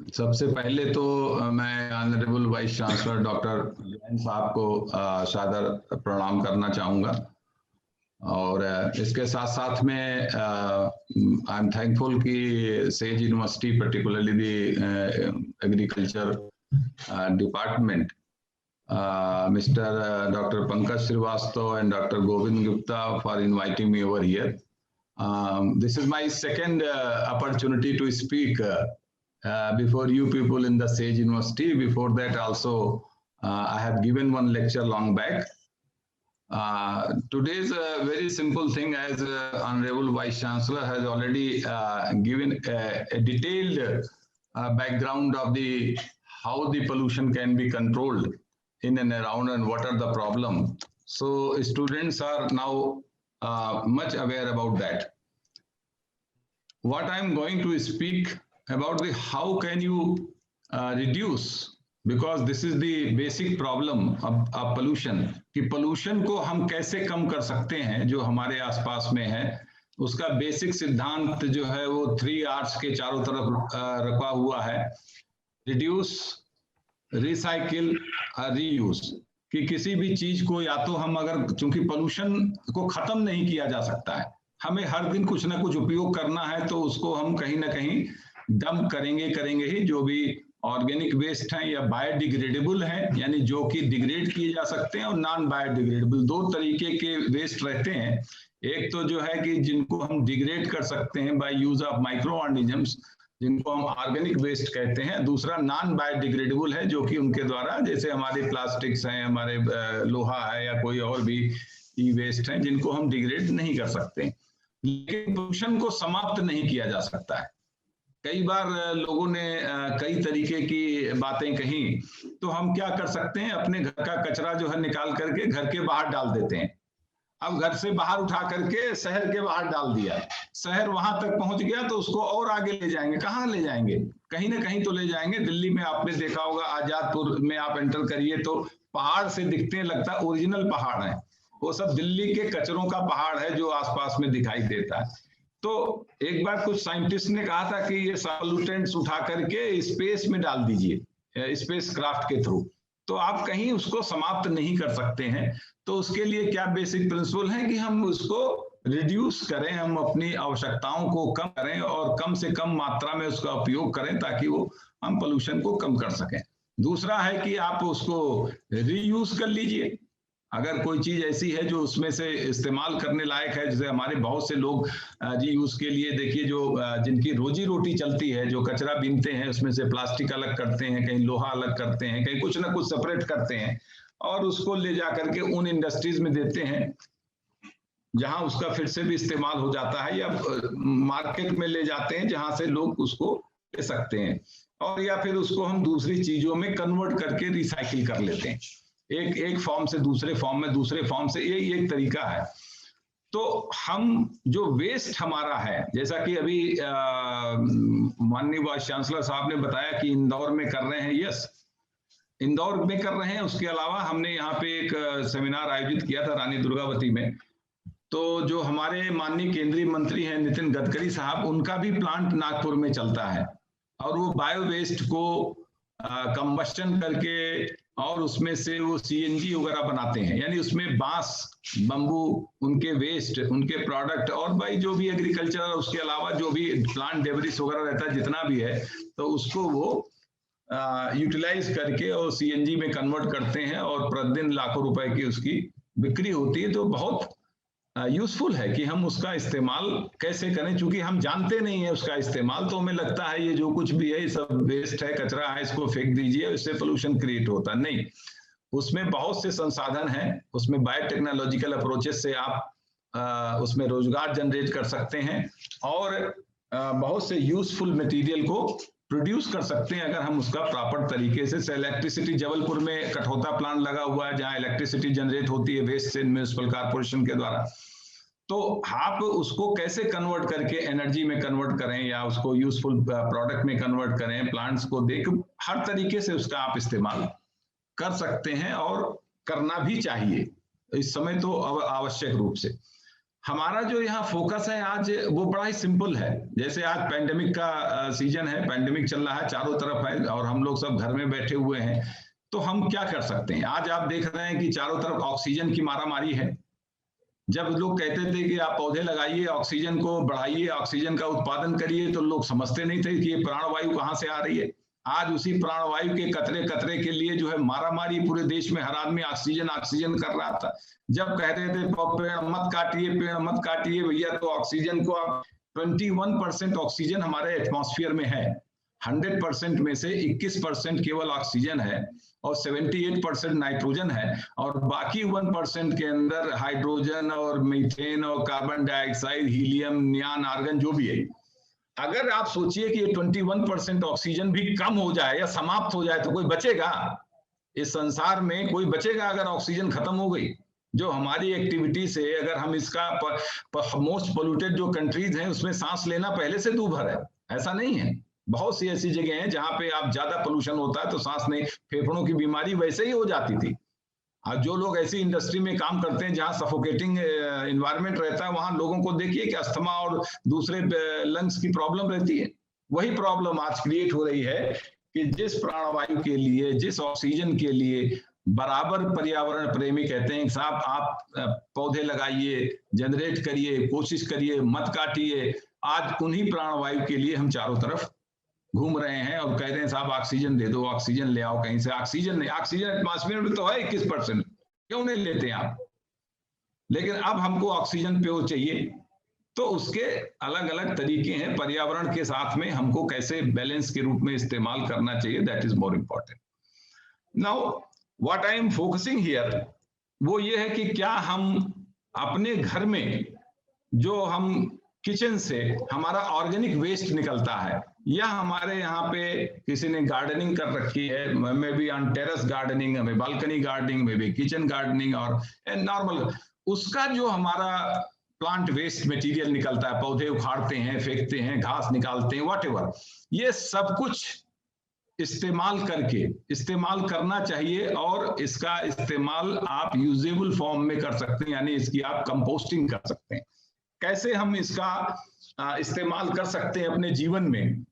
सबसे पहले तो मैं honourable vice chancellor doctor Jain साहब को सादर प्रणाम करना चाहूँगा और इसके साथ साथ में आई एम थैंकफुल कि SAGE university particularly the agriculture department Mr. Dr. Pankaj Srivastava and Dr. Govind Gupta for inviting me over here. This is my second opportunity to speak before you people in the Sage University. Before that also, I have given one lecture long back. Today is a very simple thing, as Honorable Vice Chancellor has already given a detailed background of how the pollution can be controlled in and around and what are the problems. So students are now much aware about that. What I'm going to speak about how can you reduce, because this is the basic problem of pollution, कि pollution को हम कैसे कम कर सकते हैं जो हमारे आसपास में है। उसका बेसिक सिद्धांत जो है वो 3 R's के चारों तरफ रखा हुआ है, रिड्यूस, रिसाइकिल, रीयूज, कि किसी भी चीज को या तो हम अगर, चूंकि पोल्यूशन को खत्म नहीं किया जा सकता है, हमें हर दिन कुछ ना कुछ उपयोग करना है, तो उसको हम कहीं ना कहीं डंप करेंगे ही। जो भी ऑर्गेनिक वेस्ट हैं या बायोडिग्रेडेबल हैं, यानी जो कि डिग्रेड किए जा सकते हैं, और नॉन बायोडिग्रेडेबल, 2 तरीके के वेस्ट रहते हैं। एक तो जो है कि जिनको हम डिग्रेड कर सकते हैं by use of micro organisms, जिनको हम ऑर्गेनिक वेस्ट कहते हैं। दूसरा नॉन बायोडिग्रेडेबल है, जो कि उनके द्वारा, जैसे हमारे प्लास्टिक्स हैं, हमारे लोहा है या कोई और भी ई वेस्ट हैं, जिनको हम डिग्रेड नहीं कर सकते। लेकिन पोल्यूशन को समाप्त नहीं किया जा सकता है। कई बार लोगों ने कई तरीके की बातें कही, तो हम क्या कर सकते हैं, अपने घर का कचरा जो है निकाल करके घर के बाहर डाल देते हैं। अब घर से बाहर उठा करके शहर के बाहर डाल दिया, शहर वहां तक पहुंच गया, तो उसको और आगे ले जाएंगे। कहाँ ले जाएंगे? कहीं ना कहीं तो ले जाएंगे। दिल्ली में आपने देखा होगा, आजादपुर में आप एंटर करिए तो पहाड़ से दिखते हैं, लगता है ओरिजिनल पहाड़ है। वो सब दिल्ली के कचरों का पहाड़ है जो आसपास में दिखाई देता है। तो एक बार कुछ साइंटिस्ट ने कहा था कि ये पॉल्यूटेंट्स उठा करके स्पेस में डाल दीजिए, स्पेस क्राफ्ट के थ्रू, तो आप कहीं उसको समाप्त नहीं कर सकते हैं। तो उसके लिए क्या बेसिक प्रिंसिपल है कि हम उसको रिड्यूस करें, हम अपनी आवश्यकताओं को कम करें और कम से कम मात्रा में उसका उपयोग करें, ताकि वो हम पोल्यूशन को कम कर सकें। दूसरा है कि आप उसको रीयूज कर लीजिए। अगर कोई चीज ऐसी है जो उसमें से इस्तेमाल करने लायक है, जैसे हमारे बहुत से लोग रीयूज के लिए, देखिए, जो जिनकी रोजी रोटी चलती है, जो कचरा बीनते हैं, उसमें से प्लास्टिक अलग करते हैं, कहीं लोहा अलग करते हैं, कहीं कुछ ना कुछ सेपरेट करते हैं, और उसको ले जा करके उन इंडस्ट्रीज में देते हैं जहां उसका फिर से भी इस्तेमाल हो जाता है, या मार्केट में ले जाते हैं जहां से लोग उसको ले सकते हैं, और या फिर उसको हम दूसरी चीजों में कन्वर्ट करके रिसाइकिल कर लेते हैं, एक फॉर्म से दूसरे फॉर्म में, दूसरे फॉर्म से। ये एक तरीका है। तो हम जो वेस्ट हमारा है, जैसा कि अभी माननीय वाइस चांसलर साहब ने बताया कि इंदौर में कर रहे हैं, यस, इंदौर में कर रहे हैं। उसके अलावा हमने यहाँ पे एक सेमिनार आयोजित किया था रानी दुर्गावती में। तो जो हमारे माननीय केंद्रीय मंत्री हैं नितिन गडकरी साहब, उनका भी प्लांट नागपुर में चलता है, और वो बायो वेस्ट को कंबस्टन करके और उसमें से वो सीएनजी वगैरह बनाते हैं, यानी उसमें बांस, बंबू, उनके वेस्ट, उनके प्रोडक्ट, और भाई जो भी एग्रीकल्चर, उसके अलावा जो भी प्लांट डेब्रिस वगैरह रहता है, जितना भी है, तो उसको वो यूटिलाइज करके और सीएनजी में कन्वर्ट करते हैं, और प्रतिदिन लाखों रुपए की उसकी बिक्री होती है। तो बहुत यूजफुल है कि हम उसका इस्तेमाल कैसे करें, क्योंकि हम जानते नहीं है उसका इस्तेमाल। तो हमें लगता है ये जो कुछ भी है, ये सब वेस्ट है, कचरा है, इसको फेंक दीजिए, इससे पोल्यूशन क्रिएट होता नहीं। उसमें बहुत से संसाधन हैं, उसमें बायोटेक्नोलॉजिकल अप्रोचेस से आप उसमें रोजगार जनरेट कर सकते हैं, और बहुत से यूजफुल मटेरियल को प्रोड्यूस कर सकते हैं अगर हम उसका प्रॉपर तरीके से। इलेक्ट्रिसिटी, जबलपुर में कठौता प्लांट लगा हुआ है जहां इलेक्ट्रिसिटी जनरेट होती है वेस्ट से, म्युनिसिपल कॉर्पोरेशन के द्वारा। तो आप उसको कैसे कन्वर्ट करके एनर्जी में कन्वर्ट करें, या उसको यूजफुल प्रोडक्ट में कन्वर्ट करें, प्लांट्स को देख, हर तरीके से उसका आप इस्तेमाल कर सकते हैं, और करना भी चाहिए इस समय तो आवश्यक रूप से। हमारा जो यहाँ फोकस है आज वो बड़ा ही सिंपल है। जैसे आज पैंडेमिक का सीजन है, पैंडेमिक चल रहा है, चारों तरफ है और हम लोग सब घर में बैठे हुए हैं, तो हम क्या कर सकते हैं? आज आप देख रहे हैं कि चारों तरफ ऑक्सीजन की मारामारी है। जब लोग कहते थे कि आप पौधे लगाइए, ऑक्सीजन को बढ़ाइए, ऑक्सीजन का उत्पादन करिए, तो लोग समझते नहीं थे कि ये प्राणवायु कहाँ से आ रही है। आज उसी प्राणवायु के कतरे कतरे के लिए जो है मारामारी पूरे देश में, हर आदमी ऑक्सीजन ऑक्सीजन कर रहा था। जब कहते थे पेड़ मत काटिए, पेड़ मत काटिए भैया, तो ऑक्सीजन को आप 21% ऑक्सीजन हमारे एटमॉस्फेयर में है। 100% में से 21% केवल ऑक्सीजन है और 78% नाइट्रोजन है, और बाकी 1% के अंदर हाइड्रोजन और मीथेन और carbon dioxide, helium, neon, argon जो भी है। अगर आप सोचिए कि ये 21% ऑक्सीजन भी कम हो जाए या समाप्त हो जाए तो कोई बचेगा? इस संसार में कोई बचेगा अगर ऑक्सीजन खत्म हो गई? जो हमारी एक्टिविटी से अगर हम इसका मोस्ट पोल्यूटेड जो कंट्रीज हैं उसमें सांस लेना पहले से दूभर है, ऐसा नहीं है। बहुत सी ऐसी जगह हैं जहां पे आप ज्यादा पोल्यूशन होता है तो सांस नहीं, फेफड़ों की बीमारी वैसे ही हो जाती थी। और जो लोग ऐसी इंडस्ट्री में काम करते हैं जहां सफोकेटिंग एनवायरनमेंट रहता है, वहां लोगों को देखिए कि अस्थमा और दूसरे लंग्स की प्रॉब्लम रहती है। वही प्रॉब्लम आज क्रिएट हो रही है कि जिस प्राणवायु के लिए, जिस ऑक्सीजन के लिए बराबर पर्यावरण प्रेमी कहते हैं साहब आप पौधे लगाइए, जनरेट करिए, कोशिश करिए, मत काटिए, आज उन्हीं प्राणवायु के लिए हम चारों तरफ घूम रहे हैं और कह रहे हैं साहब ऑक्सीजन दे दो, ऑक्सीजन ले आओ कहीं से। ऑक्सीजन नहीं, ऑक्सीजन एटमॉस्फेयर में तो है 21%, क्यों नहीं लेते आप? लेकिन अब हमको ऑक्सीजन प्योर चाहिए, तो उसके अलग अलग तरीके हैं। पर्यावरण के साथ में हमको कैसे बैलेंस के रूप में इस्तेमाल करना चाहिए, that is more important. Now what I am focusing here, वो ये है कि क्या हम अपने घर में जो हम किचन से हमारा ऑर्गेनिक वेस्ट निकलता है, या हमारे यहाँ पे किसी ने गार्डनिंग कर रखी है, maybe on terrace gardening, हमें balcony gardening, maybe kitchen gardening और नॉर्मल, उसका जो हमारा प्लांट वेस्ट मटेरियल निकलता है, पौधे उखाड़ते हैं, फेंकते हैं, घास निकालते हैं, व्हाटएवर, ये सब कुछ इस्तेमाल करना चाहिए। और इसका इस्तेमाल आप यूजेबल फॉर्म में कर सकते हैं, यानी इसकी आप कंपोस्टिंग कर सकते हैं। कैसे हम इसका इस्तेमाल कर सकते हैं अपने जीवन में,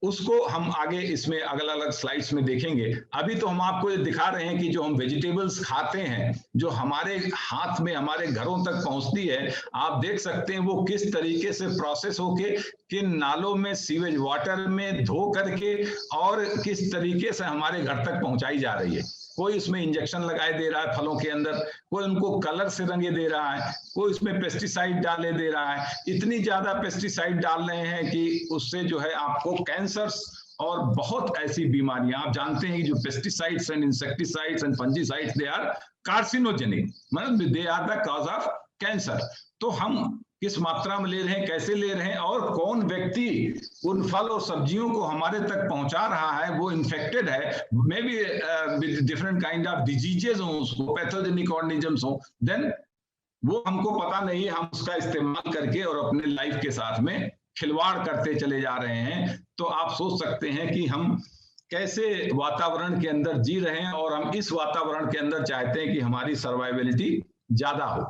उसको हम आगे इसमें अलग अलग स्लाइड्स में देखेंगे। अभी तो हम आपको ये दिखा रहे हैं कि जो हम वेजिटेबल्स खाते हैं, जो हमारे हाथ में, हमारे घरों तक पहुंचती है, आप देख सकते हैं वो किस तरीके से प्रोसेस होके किन नालों में, सीवेज वाटर में धो करके और किस तरीके से हमारे घर तक पहुंचाई जा रही है। कोई इसमें इंजेक्शन लगाए दे रहा है फलों के अंदर, कोई उनको कलर से रंगे दे रहा है, कोई उसमें पेस्टिसाइड डाले दे रहा है। इतनी ज्यादा पेस्टिसाइड डाल रहे हैं कि उससे जो है आपको कैंसर्स और बहुत ऐसी बीमारियां, आप जानते हैं कि जो pesticides and insecticides and fungicides they are carcinogenic, मतलब they are the cause of cancer. तो हम किस मात्रा में ले रहे हैं, कैसे ले रहे हैं, और कौन व्यक्ति उन फल और सब्जियों को हमारे तक पहुंचा रहा है, वो इन्फेक्टेड है, may be different kind of diseases हो, उसको पैथोजेनिक ऑर्गेनिजम्स हो, देन वो हमको पता नहीं है। हम उसका इस्तेमाल करके और अपने लाइफ के साथ में खिलवाड़ करते चले जा रहे हैं। तो आप सोच सकते हैं कि हम कैसे वातावरण के अंदर जी रहे हैं, और हम इस वातावरण के अंदर चाहते हैं कि हमारी सर्वाइवेबिलिटी ज्यादा हो।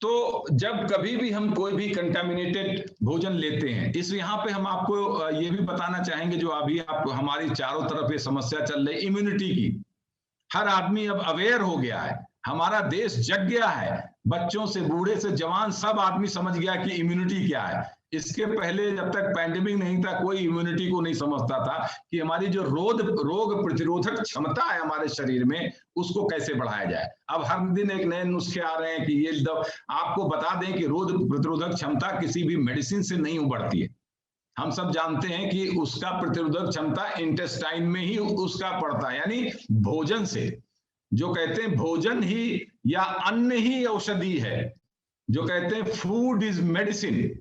तो जब कभी भी हम कोई भी कंटामिनेटेड भोजन लेते हैं, इस यहाँ पे हम आपको ये भी बताना चाहेंगे, जो अभी आप हमारी चारों तरफ ये समस्या चल रही इम्यूनिटी की, हर आदमी अब अवेयर हो गया है, हमारा देश जग गया है, बच्चों से बूढ़े से जवान सब आदमी समझ गया कि इम्यूनिटी क्या है। इसके पहले जब तक पैंडेमिक नहीं था, कोई इम्यूनिटी को नहीं समझता था कि हमारी जो रोग प्रतिरोधक क्षमता है हमारे शरीर में, उसको कैसे बढ़ाया जाए। अब हर दिन एक नए नुस्खे आ रहे हैं कि ये आपको बता दें कि रोग प्रतिरोधक क्षमता किसी भी मेडिसिन से नहीं उबरती है। हम सब जानते हैं कि उसका प्रतिरोधक क्षमता इंटेस्टाइन में ही उसका पड़ता है, यानी भोजन से। जो कहते हैं भोजन ही या अन्न ही औषधि है, जो कहते हैं फूड इज मेडिसिन,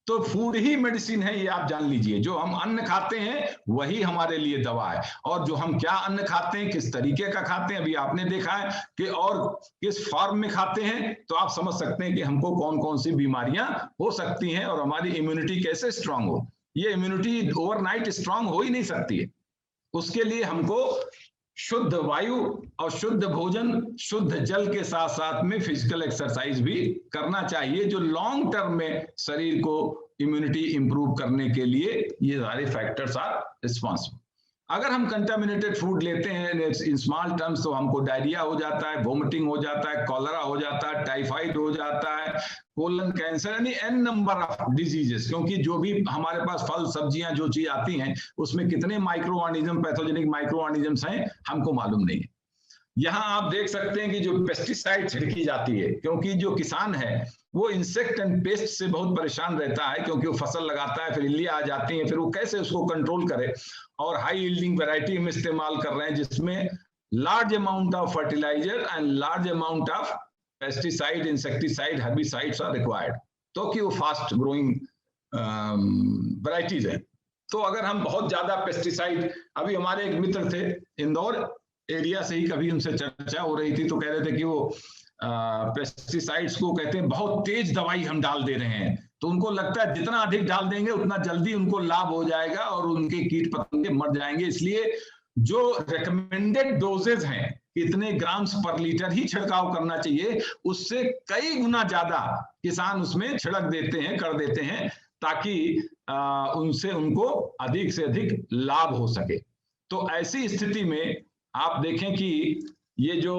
तो फूड ही मेडिसिन है, ये आप जान लीजिए। जो हम अन्न खाते हैं वही हमारे लिए दवा है, और जो हम क्या अन्न खाते हैं, किस तरीके का खाते हैं, अभी आपने देखा है कि और किस फॉर्म में खाते हैं, तो आप समझ सकते हैं कि हमको कौन कौन सी बीमारियां हो सकती हैं और हमारी इम्यूनिटी कैसे स्ट्रांग हो। ये इम्यूनिटी ओवरनाइट स्ट्रांग हो ही नहीं सकती है। उसके लिए हमको शुद्ध वायु और शुद्ध भोजन, शुद्ध जल के साथ साथ में फिजिकल एक्सरसाइज भी करना चाहिए, जो लॉन्ग टर्म में शरीर को इम्यूनिटी इंप्रूव करने के लिए ये सारे फैक्टर्स आर रिस्पॉन्सिबल। अगर हम कंटामिनेटेड फूड लेते हैं इन स्मॉल टर्म्स तो हमको डायरिया हो जाता है, वोमिटिंग हो जाता है, कॉलरा हो जाता है, टाइफाइड हो जाता है, कोलन कैंसर, यानी एन नंबर ऑफ डिजीजेस। क्योंकि जो भी हमारे पास फल सब्जियां जो चीज आती हैं उसमें कितने micro organism, pathogenic micro organisms हैं हमको मालूम नहीं है। यहाँ आप देख सकते हैं कि जो पेस्टिसाइड छिड़की जाती है, क्योंकि जो किसान है वो इंसेक्ट एंड पेस्ट से बहुत परेशान रहता है, क्योंकि वो फसल लगाता है, फिर इल्लियां आ जाती हैं, फिर वो कैसे उसको कंट्रोल करे। और हाई यील्डिंग वैरायटी में इस्तेमाल कर रहे हैं जिसमें large amount of fertiliser and large amount of pesticide, insecticide, herbicides are required, तो कि वो फास्ट ग्रोइंग वैरायटीज है। तो अगर हम बहुत ज्यादा पेस्टिसाइड, अभी हमारे एक मित्र थे इंदौर एरिया से ही, कभी उनसे चर्चा हो रही थी तो कह रहे थे कि वो पेस्टिसाइड्स को कहते हैं बहुत तेज दवाई हम डाल दे रहे हैं, तो उनको लगता है जितना अधिक डाल देंगे उतना जल्दी उनको लाभ हो जाएगा और उनके कीट पतंगे मर जाएंगे। इसलिए जो रिकमेंडेड डोजेज हैं, कितने ग्राम्स पर लीटर ही छिड़काव करना चाहिए, उससे कई गुना ज्यादा किसान उसमें छिड़क देते हैं, कर देते हैं, ताकि उनसे उनको अधिक से अधिक लाभ हो सके। तो ऐसी स्थिति में आप देखें कि ये जो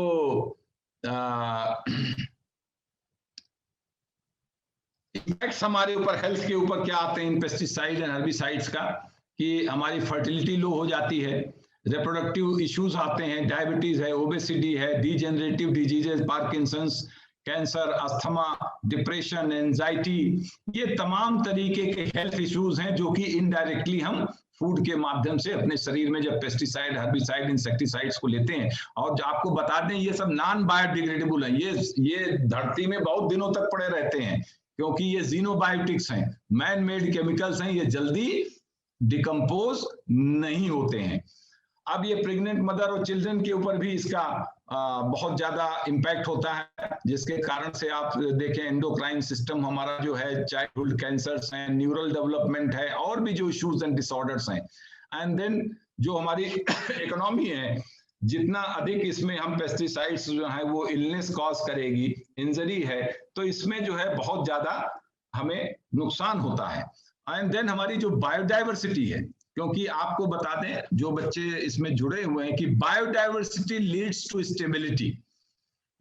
इफेक्ट्स हमारे ऊपर, हेल्थ के ऊपर क्या आते हैं इन पेस्टिसाइड एंड हर्बिसाइड्स का, कि हमारी फर्टिलिटी लो हो जाती है, रिप्रोडक्टिव इश्यूज आते हैं, डायबिटीज है, ओबेसिटी है, degenerative diseases, Parkinson's, cancer, asthma, depression, anxiety, ये तमाम तरीके के हेल्थ इश्यूज हैं जो कि इनडायरेक्टली हम फूड के माध्यम से अपने शरीर में जब पेस्टिसाइड, हर्बिसाइड, इंसेक्टिसाइड्स को लेते हैं। और आपको बता दें ये सब नॉन बायोडिग्रेडेबल है, ये धरती में बहुत दिनों तक पड़े रहते हैं, क्योंकि ये जीनोबायोटिक्स हैं, मैन मेड केमिकल्स हैं, ये जल्दी डिकम्पोज नहीं होते हैं। अब ये प्रेग्नेंट मदर और चिल्ड्रन के ऊपर भी इसका बहुत ज्यादा इम्पैक्ट होता है, जिसके कारण से आप देखें एंडोक्राइन सिस्टम हमारा जो है, चाइल्डहुड कैंसर्स हैं, न्यूरल डेवलपमेंट है, और भी जो इश्यूज एंड डिसऑर्डर्स हैं। एंड देन जो हमारी इकोनॉमी है, जितना अधिक इसमें हम पेस्टिसाइड्स जो है वो इलनेस कॉज करेगी, इंजरी है, तो इसमें जो है बहुत ज्यादा हमें नुकसान होता है। एंड देन हमारी जो बायोडाइवर्सिटी है, क्योंकि आपको बता दें जो बच्चे इसमें जुड़े हुए हैं कि बायोडाइवर्सिटी लीड्स टू स्टेबिलिटी,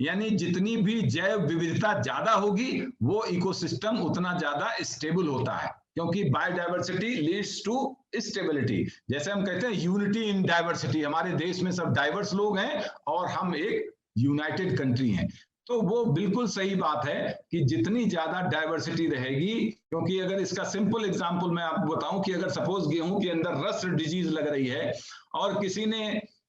यानी जितनी भी जैव विविधता ज्यादा होगी वो इकोसिस्टम उतना ज्यादा स्टेबल होता है, क्योंकि बायोडाइवर्सिटी लीड्स टू स्टेबिलिटी। जैसे हम कहते हैं यूनिटी इन डाइवर्सिटी, हमारे देश में सब डाइवर्स लोग हैं और हम एक यूनाइटेड कंट्री हैं, तो वो बिल्कुल सही बात है कि जितनी ज्यादा डाइवर्सिटी रहेगी, क्योंकि अगर इसका सिंपल एग्जांपल मैं आपको बताऊं कि अगर सपोज गेहूं के अंदर रस्ट डिजीज लग रही है और किसी ने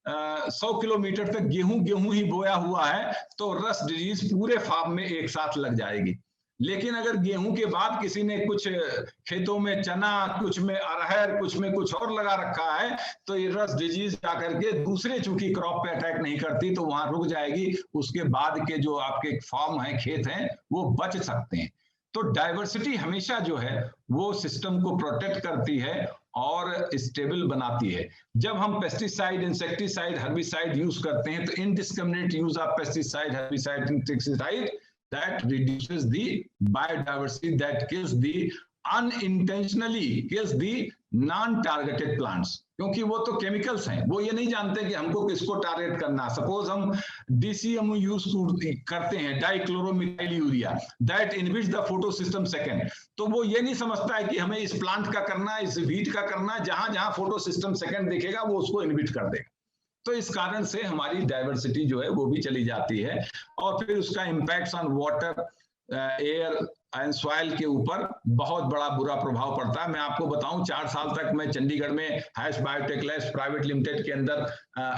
100 किलोमीटर तक गेहूं ही बोया हुआ है, तो रस्ट डिजीज पूरे फार्म में एक साथ लग जाएगी। लेकिन अगर गेहूं के बाद किसी ने कुछ खेतों में चना, कुछ में अरहर, कुछ में कुछ और लगा रखा है, तो ये रस्ट डिजीज जाकर के दूसरे चूंकि क्रॉप पे अटैक नहीं करती तो वहां रुक जाएगी, उसके बाद के जो आपके फार्म है, खेत हैं, वो बच सकते हैं। तो डाइवर्सिटी हमेशा जो है वो सिस्टम को प्रोटेक्ट करती है और स्टेबल बनाती है। जब हम पेस्टिसाइड, इंसेक्टिसाइड, हर्बिसाइड यूज करते हैं तो indiscriminate use of pesticide, herbicide, insecticide that reduces the biodiversity, that kills the unintentionally kills the non-targeted plants, क्योंकि वो तो केमिकल्स हैं, वो ये नहीं जानते कि हमको किसको टारगेट करना। सपोज हम DCM यूज करते हैं, dichloromethyl urea, that inhibits the photosystem second, तो वो ये नहीं समझता है कि हमें इस प्लांट का करना है, इस वीट का करना है, जहां जहां फोटोसिस्टम सेकेंड दिखेगा वो उसको इनहिबिट कर देगा। तो इस कारण से हमारी डाइवर्सिटी जो है वो भी चली जाती है, और फिर उसका impact on water, air and soil के ऊपर बहुत बड़ा बुरा प्रभाव पड़ता है। मैं आपको बताऊं 4 साल तक मैं चंडीगढ़ में hash biotech labs private limited के अंदर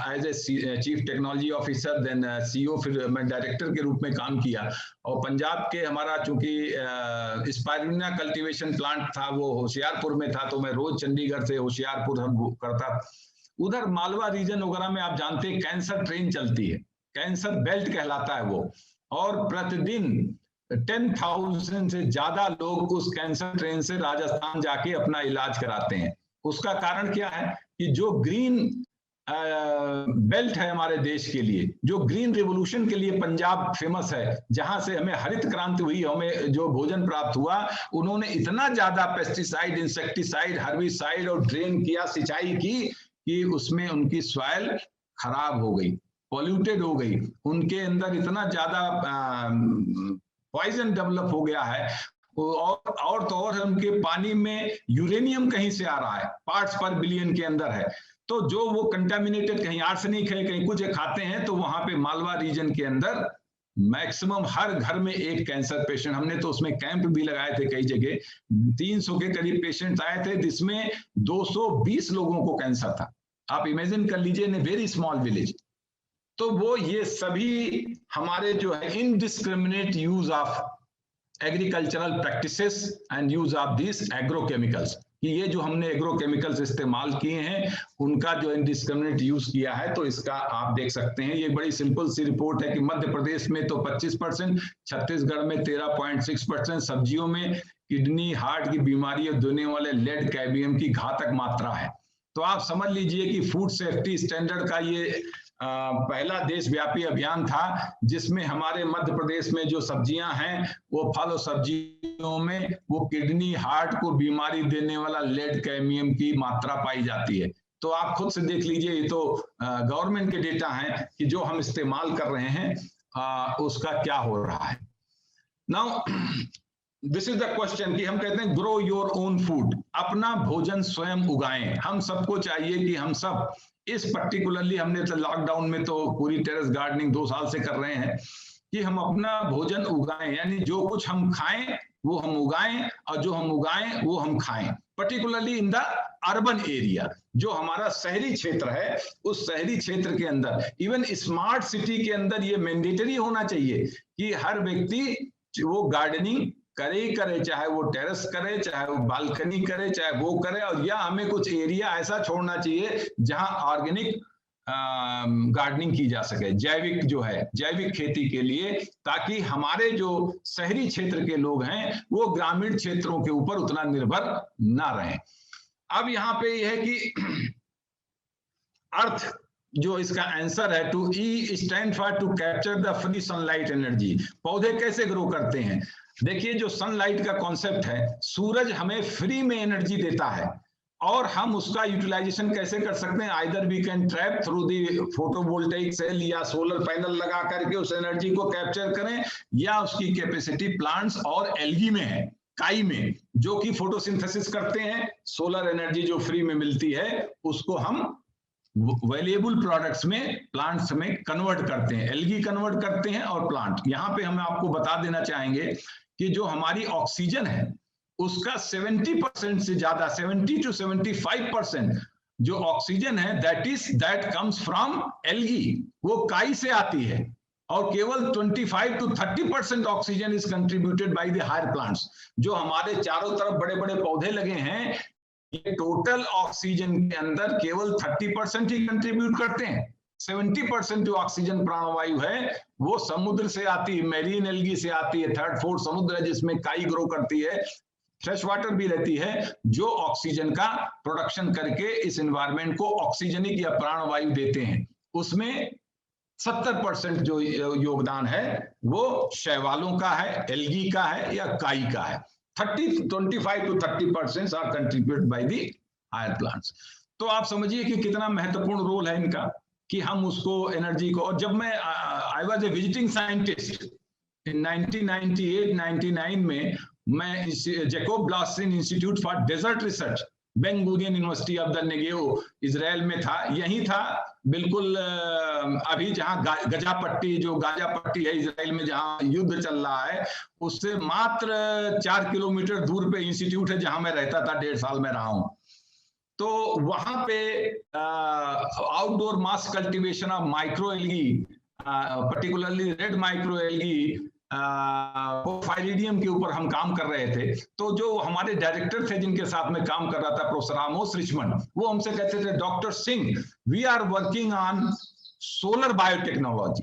as a chief technology officer, then CEO, फिर मैं डायरेक्टर के रूप में काम किया। और पंजाब के हमारा चूंकि स्पाइरुलिना कल्टीवेशन प्लांट था वो होशियारपुर में था, तो मैं रोज चंडीगढ़ से होशियारपुर करता। उधर मालवा रीजन वगैरह में आप जानते हैं कैंसर ट्रेन चलती है, कैंसर बेल्ट कहलाता है वो, और प्रतिदिन 10,000 से ज्यादा लोग उस कैंसर ट्रेन से राजस्थान जाके अपना इलाज कराते हैं। उसका कारण क्या है कि जो ग्रीन बेल्ट है हमारे देश के लिए, जो ग्रीन रिवोल्यूशन के लिए पंजाब फेमस है, जहां से हमें हरित क्रांति हुई, हमें जो भोजन प्राप्त हुआ, उन्होंने इतना ज्यादा पेस्टिसाइड, इंसेक्टिसाइड, हर्बिसाइड और ड्रेन किया, सिंचाई की कि उसमें उनकी सॉइल खराब हो गई, पॉल्यूटेड हो गई, उनके अंदर इतना ज्यादा पॉइजन डेवलप हो गया है, और तो और उनके पानी में यूरेनियम कहीं से आ रहा है, पार्ट्स पर बिलियन के अंदर है। तो जो वो कंटामिनेटेड, कहीं आर्सेनिक है, कहीं कुछ खाते हैं, तो वहां पे मालवा रीजन के अंदर मैक्सिमम हर घर में एक कैंसर पेशेंट, हमने तो उसमें कैंप भी लगाए थे कई जगह, 300 के करीब पेशेंट आए थे, जिसमें 220 लोगों को कैंसर था। आप इमेजिन कर लीजिए, इन वेरी स्मॉल विलेज। तो वो ये सभी हमारे जो है indiscriminate use of agricultural practices and use of this agrochemicals, कि ये जो हमने एग्रोकेमिकल्स इस्तेमाल किए हैं, उनका जो इनडिस्क्रिमिनेट यूज किया है, तो इसका आप देख सकते हैं। ये बड़ी सिंपल सी रिपोर्ट है कि मध्य प्रदेश में तो 25%, छत्तीसगढ़ में 13.6%, सब्जियों में किडनी, हार्ट की बीमारी देने वाले लेड, कैडमियम की घातक मात्रा है। तो आप समझ लीजिए कि फूड सेफ्टी स्टैंडर्ड का ये पहला देशव्यापी अभियान था, जिसमें हमारे मध्य प्रदेश में जो सब्जियां हैं, वो फल और सब्जियों में वो किडनी, हार्ट को बीमारी देने वाला लेड, कैडमियम की मात्रा पाई जाती है। तो आप खुद से देख लीजिए, ये तो गवर्नमेंट के डेटा हैं कि जो हम इस्तेमाल कर रहे हैं उसका क्या हो रहा है। Now this is the question कि हम कहते हैं ग्रो योर ओन फूड, अपना भोजन स्वयं उगाएं। हम सबको चाहिए कि हम सब इस पर्टिकुलरली, हमने तो लॉकडाउन में तो पूरी टेरेस गार्डनिंग 2 साल से कर रहे हैं, कि हम अपना भोजन उगाएं, यानी जो कुछ हम खाएं वो हम उगाएं, और जो हम उगाएं वो हम खाएं। Particularly in the urban area, जो हमारा शहरी क्षेत्र है, उस शहरी क्षेत्र के अंदर, इवन स्मार्ट सिटी के अंदर ये मैंडेटरी होना चाहिए कि हर व्यक्ति वो गार्डनिंग करे ही करे, चाहे वो टेरेस करे, चाहे वो बालकनी करे, चाहे वो करे, और या हमें कुछ एरिया ऐसा छोड़ना चाहिए जहां ऑर्गेनिक गार्डनिंग की जा सके, जैविक जो है, जैविक खेती के लिए, ताकि हमारे जो शहरी क्षेत्र के लोग हैं वो ग्रामीण क्षेत्रों के ऊपर उतना निर्भर ना रहें। अब यहाँ पे यह है कि अर्थ जो इसका आंसर है, two E stand for to capture the free sunlight energy. पौधे कैसे ग्रो करते हैं? देखिए, जो सनलाइट का कॉन्सेप्ट है, सूरज हमें फ्री में एनर्जी देता है, और हम उसका यूटिलाइजेशन कैसे कर सकते हैं? Either we can trap through the photovoltaic cell या सोलर पैनल लगा करके उस एनर्जी को कैप्चर करें, या उसकी कैपेसिटी प्लांट्स और एल्गी में है, काई में, जो कि फोटोसिंथेसिस करते हैं, सोलर एनर्जी जो फ्री में मिलती है उसको हम वैल्यूएबल प्रोडक्ट्स में, प्लांट्स में कन्वर्ट करते हैं, एल्गी कन्वर्ट करते हैं और प्लांट। यहाँ पे हम आपको बता देना चाहेंगे कि जो हमारी ऑक्सीजन है उसका 70% से ज्यादा, 70 to 75% जो ऑक्सीजन है दैट कम्स फ्रॉम एल्गी, वो काई से आती है, और केवल 25 to 30% oxygen is contributed by the higher plants. जो हमारे चारों तरफ बड़े बड़े पौधे लगे हैं, ये टोटल ऑक्सीजन के अंदर केवल 30% ही कंट्रीब्यूट करते हैं। 70% जो ऑक्सीजन प्राणवायु है वो समुद्र से आती है, मेरीन एल्गी से आती है, 3rd 4th समुद्र है जिसमें काई ग्रो करती है, फ्रेश वाटर भी रहती है, जो ऑक्सीजन का प्रोडक्शन करके इस एनवायरनमेंट को ऑक्सीजनिक या प्राणवायु देते हैं। उसमें 70% जो योगदान है वो शैवालों का है, एल्गी का है या काई का है। 25 to 30% are contributed by the higher plants. तो आप समझिए कि कितना महत्वपूर्ण रोल है इनका, कि हम उसको एनर्जी को। और जब मैं I was a visiting scientist in 1998-99 में, मैं Jacob Blaustein institute for desert research, Ben Gurion university of the Negev, Israel में था। यही था बिल्कुल अभी जहां गजा पट्टी, जो गाजा पट्टी है इजराइल में, जहां युद्ध चल रहा है, उससे मात्र 4 किलोमीटर दूर पे इंस्टीट्यूट है जहां मैं रहता था, 1.5 साल में रहा हूं। तो वहां पे outdoor mass cultivation of micro algae, particularly red micro algae, phyllidium के ऊपर हम काम कर रहे थे। तो जो हमारे डायरेक्टर थे जिनके साथ में काम कर रहा था, प्रोफेसर आमोस रिचमंड, वो हमसे कहते थे, doctor Singh, we are working on solar biotechnology,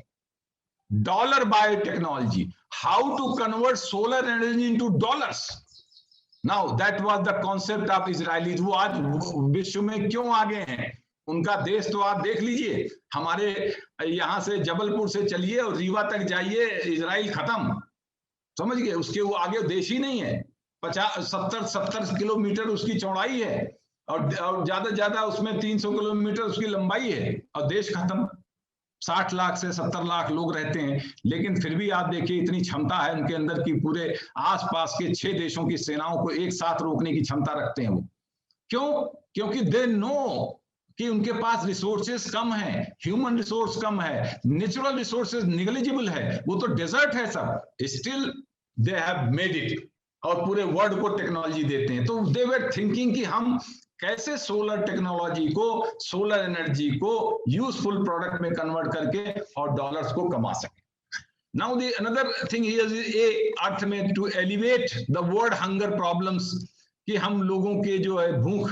dollar biotechnology, how to convert solar energy into dollars. Now that was the concept of Israelis. वो आज विश्व में क्यों आगे हैं? उनका देश तो आप देख लीजिए, हमारे यहाँ से जबलपुर से चलिए और रीवा तक जाइए, इजराइल खत्म, समझ गए, उसके वो आगे देश ही नहीं है। 50-70 किलोमीटर उसकी चौड़ाई है और ज्यादा ज्यादा उसमें 300 किलोमीटर उसकी लंबाई है और देश खत्म। 60 लाख से 70 लाख लोग रहते हैं, लेकिन फिर भी आप देखिए इतनी क्षमता है उनके अंदर की पूरे आसपास के 6 देशों की सेनाओं को एक साथ रोकने की क्षमता रखते हैं वो। क्यों? क्योंकि दे नो कि उनके पास रिसोर्सेस कम है, ह्यूमन रिसोर्स कम है, नेचुरल रिसोर्सेस निग्लिजिबल है, वो तो डेजर्ट है सब, still they have made it और पूरे वर्ल्ड को टेक्नोलॉजी देते हैं। तो दे वर थिंकिंग कि हम कैसे सोलर टेक्नोलॉजी को, सोलर एनर्जी को यूजफुल प्रोडक्ट में कन्वर्ट करके और डॉलर्स को कमा सके। Now the another thing is a अर्थ में to elevate the world hunger problems, कि हम लोगों के जो है भूख,